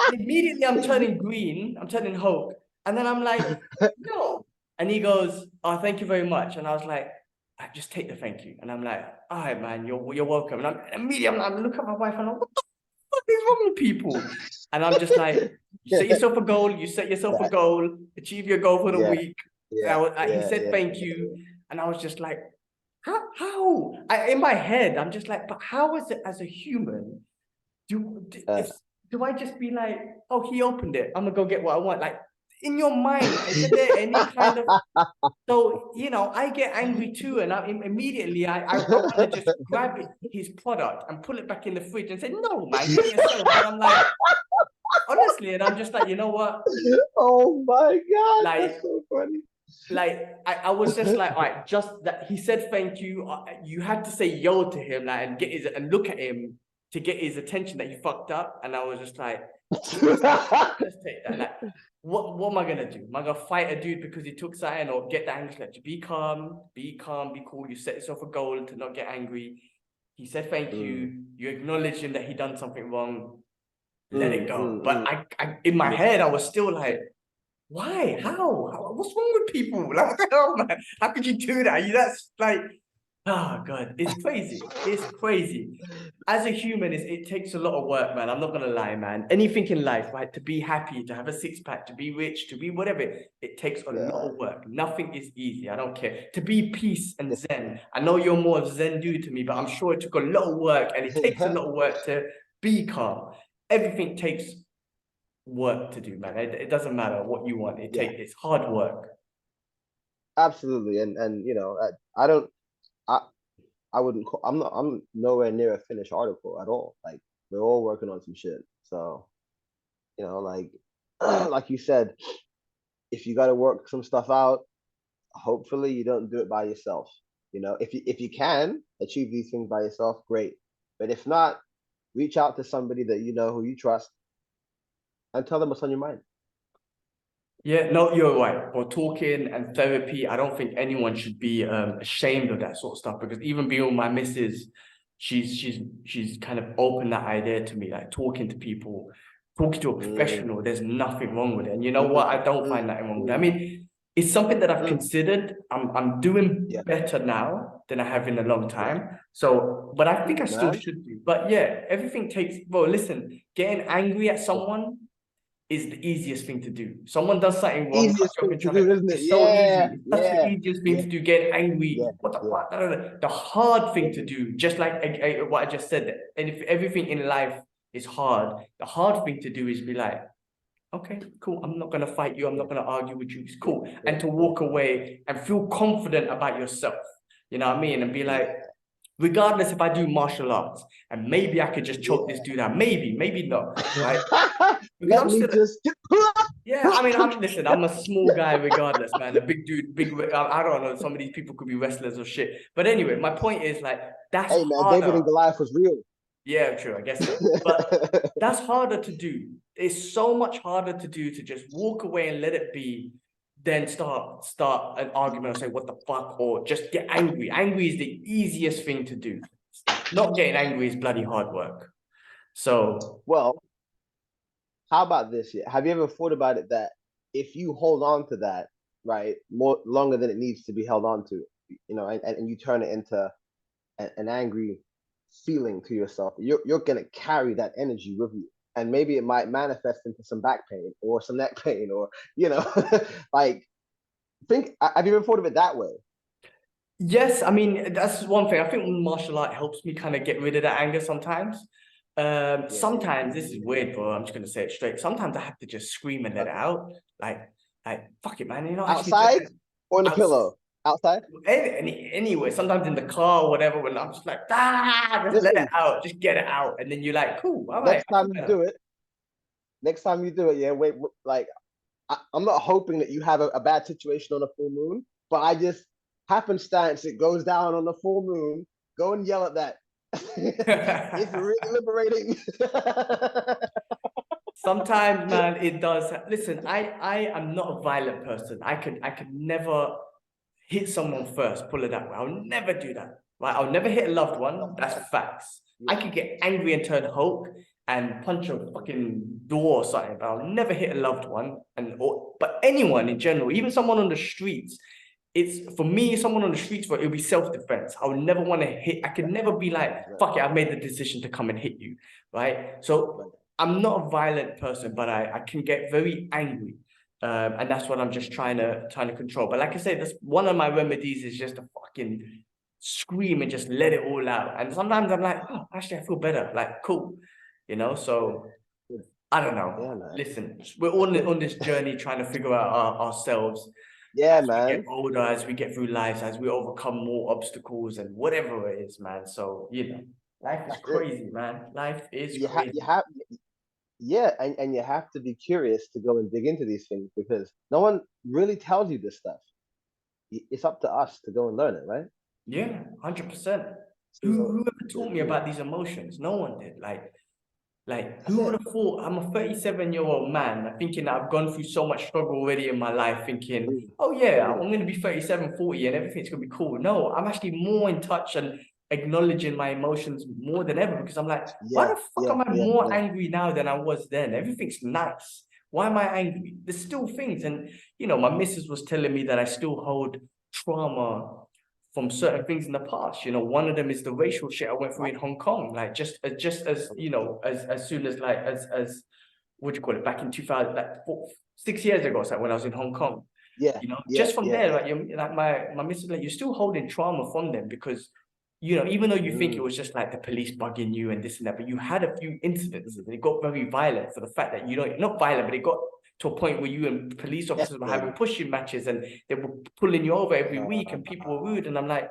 and immediately I'm turning green, I'm turning Hulk, and then I'm like, "No," and he goes, "Oh, thank you very much," and I was like, "I just take the thank you," and I'm like, "All right, man, you're welcome," and I'm immediately I'm look at my wife and I'm like, what is wrong with people? And I'm just like, you set yourself a goal, you set yourself a Yeah. goal, achieve your goal for the Yeah. week. Yeah. He Yeah. said Yeah. thank you. And I was just like, how? In my head, I'm just like, but how is it as a human? Yeah. If do I just be like, oh, he opened it, I'm gonna go get what I want? Like in your mind, isn't there any kind of so, I get angry too, and immediately I want to just grab his product and pull it back in the fridge and say, no, man, get it yourself. But I'm like, honestly, and I'm just like, you know what? Oh my God, that's Like, so funny. I was just like, all right, just that he said thank you. You had to say yo to him, like, and look at him. to get his attention that he fucked up. And I was just like, just take that. Like, what am I gonna do? Am I gonna fight a dude because he took something, or get the English like, be calm, be cool. You set yourself a goal to not get angry. He said thank you. You acknowledge him that he done something wrong. Let it go. But I in my head, I was still like, why? How? What's wrong with people? Like, what the hell, man? How could you do that? That's like, oh God, it's crazy. It's crazy. As a human, it takes a lot of work, man. I'm not gonna lie, man. Anything in life, right? To be happy, to have a six-pack, to be rich, to be whatever, it takes a lot of work. Nothing is easy. I don't care. To be peace and zen. I know you're more of Zen dude to me, but I'm sure it took a lot of work, and it takes a lot of work to be calm. Everything takes work to do, man. It doesn't matter what you want. It's hard work. Absolutely. And you know, I don't I wouldn't call, I'm nowhere near a finished article at all. Like, we're all working on some shit. So, you know, like like you said, if you got to work some stuff out, hopefully you don't do it by yourself. You know, if you can achieve these things by yourself, great. But if not, reach out to somebody that you know, who you trust, and tell them what's on your mind. Yeah, no, you're right. For talking and therapy, I don't think anyone should be ashamed of that sort of stuff, because even being with my missus, she's kind of opened that idea to me, like talking to people, talking to a professional. There's nothing wrong with it, and you know what? I don't find nothing wrong with it. I mean, it's something that I've considered. I'm doing better now than I have in a long time. So, but I think I still should do. But yeah, everything takes. Well, listen, getting angry at someone is the easiest thing to do. Someone does something wrong, cut Easiest you up thing in to do, traffic. isn't it? It's so easy. It's such the Yeah, easiest thing yeah, to do. Get angry. yeah, What the yeah, fuck? No. The hard thing to do, just like what I just said. And if everything in life is hard, the hard thing to do is be like, okay, cool. I'm not gonna fight you. I'm not gonna argue with you. It's cool. And to walk away and feel confident about yourself. You know what I mean? And be like, regardless if I do martial arts, and maybe I could just choke this dude out. Maybe not. Right? Because Let I'm me still, just. yeah, I mean, listen, I'm a small guy regardless, man. A big dude, I don't know. Some of these people could be wrestlers or shit. But anyway, my point is, like, that's Hey man, David harder. and Goliath was real. Yeah, true, I guess so. But that's harder to do. It's so much harder to do to just walk away and let it be, than start an argument or say what the fuck, or just get angry. Angry is the easiest thing to do. Not getting angry is bloody hard work. So Well, how about this? Have you ever thought about it that if you hold on to that, right, more longer than it needs to be held on to, you know, and you turn it into an angry feeling to yourself, you're gonna carry that energy with you, and maybe it might manifest into some back pain or some neck pain, or you know, like, have you ever thought of it that way? yes, I mean, that's one thing. I think martial art helps me kind of get rid of that anger sometimes. Sometimes this is weird, bro. I'm just gonna say it straight. Sometimes I have to just scream and let it out. Like, fuck it, man. You know, actually, Outside or in the out, pillow? Outside. anyway, sometimes in the car or whatever, when I'm just like, just let it Listen, out, just get it out, and then you're like, cool, all right, next I feel time you better. do it, yeah, wait, like, I'm not hoping that you have a bad situation on a full moon, but I just happenstance it goes down on the full moon. Go and yell at that. It's really liberating. Sometimes, man, it does. Listen, I am not a violent person. I could never hit someone first, pull it that way. I'll never do that. Right? I'll never hit a loved one. That's facts. I could get angry and turn Hulk and punch a fucking door or something, but I'll never hit a loved one. But anyone in general, even someone on the streets, it's for me, someone on the streets, it'll be self-defense. I would never want to hit. I could never be like, fuck it, I made the decision to come and hit you. Right. So I'm not a violent person, but I can get very angry. And that's what I'm just trying to control. But like I said, that's one of my remedies, is just to fucking scream and just let it all out. And sometimes I'm like, oh, actually, I feel better. Like, cool, you know. So I don't Yeah, know. man. Listen, we're all on this journey trying to figure out ourselves Yeah, as we get man. older, as we get through life, as we overcome more obstacles and whatever it is, man. So life is That's it. crazy, man. Life is You crazy. have, yeah, and you have to be curious to go and dig into these things, because no one really tells you this stuff. It's up to us to go and learn it, right? Yeah, 100%. Whoever taught me about these emotions? No one did. Like, That's who would it. have thought? I'm a 37-year-old man thinking that I've gone through so much struggle already in my life, thinking, Mm, oh yeah, mm. I'm going to be 37, 40 and everything's going to be cool. No, I'm actually more in touch and acknowledging my emotions more than ever because I'm like, why Yeah, the fuck yeah, am I yeah, more yeah. angry now than I was then? Everything's nice. Why am I angry? There's still things. And, my missus was telling me that I still hold trauma from certain things in the past. One of them is the racial shit I went through in Hong Kong. Like just as as soon as like as what do you call it, back in 2000, like 6 years ago, so when I was in Hong Kong. Yeah, yeah, Just from yeah, there, yeah. like you like my missus, like you're still holding trauma from them because even though you think it Mm, was just like the police bugging you and this and that, but you had a few incidences mm. and it got very violent for the fact that not violent, but it got to a point where you and police officers were having Escalated. pushing matches and they were pulling you over every week and people were Uh, rude. And I'm like,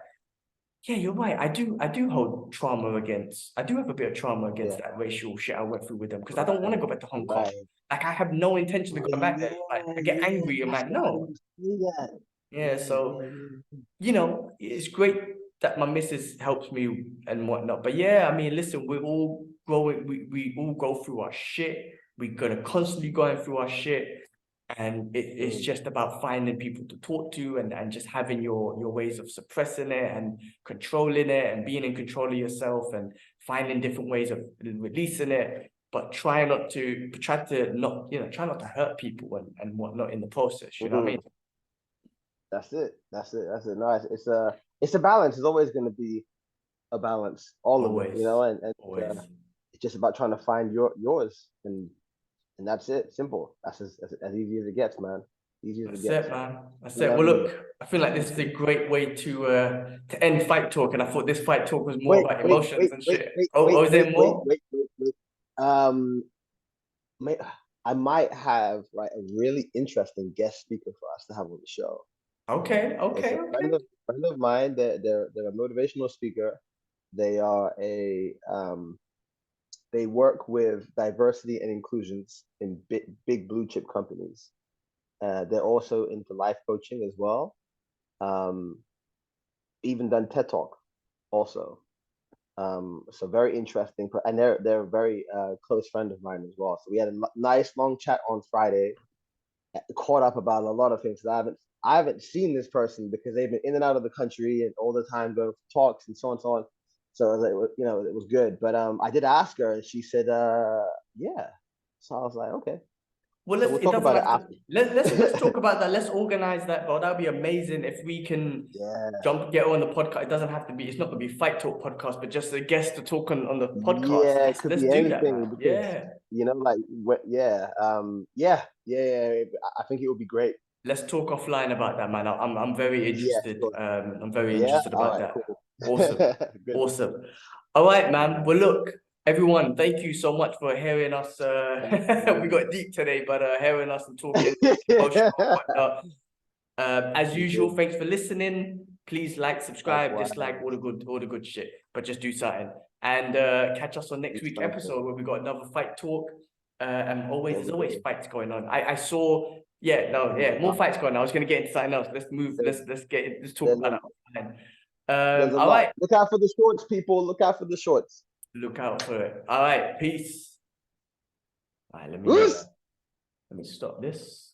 yeah, you're right. I do hold trauma against. I do have a bit of trauma against yeah, that racial shit I went through with them because I don't want to right, go back to Hong Kong. right. Like I have no intention of Oh going back there. yeah, Like I get yeah. angry. I'm That's like, why I no. didn't see that. Yeah. Yeah, So yeah, yeah. it's great that my missus helps me and whatnot. But yeah, I mean, listen, we're all growing. We all go through our shit. We're gonna constantly going through our shit. And it's Mm, just about finding people to talk to and just having your ways of suppressing it and controlling it and being in control of yourself and finding different ways of releasing it. But try to not, try not to hurt people and whatnot in the process. You know what I mhm. mean? That's it. That's it. That's it. No, it's a balance. It's always going to be a balance, all of it, Always, and always. it's just about trying to find yours, and that's it. Simple. That's as easy as it gets, man. Easy as it That's it, gets. man. That's You know it. what I Well, mean? look, I feel like this is a great way to end fight talk, and I thought this fight talk was more Wait, about wait, emotions wait, and wait, shit. wait, Oh, wait, is wait, there wait, more? wait, wait, wait. Um, may, I might have a really interesting guest speaker for us to have on the show. Okay, It's okay, a okay. friend of mine. They're a motivational speaker. They are they work with diversity and inclusions in big blue chip companies. They're also into life coaching as well. Um, even done TED Talk also. So very interesting, and they're a very close friend of mine as well. So we had a nice long chat on Friday, caught up about a lot of things. I haven't seen this person because they've been in and out of the country and all the time going for talks and so on and so on. So it was good. But I did ask her, and she said, yeah. So I was like, okay. Well, So we'll it talk doesn't about it have to. after. Let's talk about that. Let's organize that, bro. That'd be amazing if we can Yeah, get on the podcast. It doesn't have to be. It's not gonna be Fight Talk podcast, but just a guest to talk on the podcast. yeah, it could Let's be do that, man. anything because Yeah. yeah. I think it would be great. Let's talk offline about that, man. I'm very Yeah, interested. sure. I'm very Yeah. interested All about right. that. Cool. Awesome. Good. Awesome. All right, Good, man. man. Well, look, everyone, thank you so much for hearing us. Thank We you. got deep today, but hearing us and talking emotional and whatnot. As We usual, did. thanks for listening. Please like, subscribe, Likewise. dislike, all the good shit. But just do something. And catch us on next Do week's something. episode where we got another fight talk. And always There there's we always go. fights going on. I saw, yeah, no, yeah, more fights going on. I was gonna get into something else. Let's move, There's, let's talk there's about a that offline. there's a All lot. right, Look out for the shorts, people. Look out for the shorts. look out for it. All right, peace. All right, Who's let me stop this.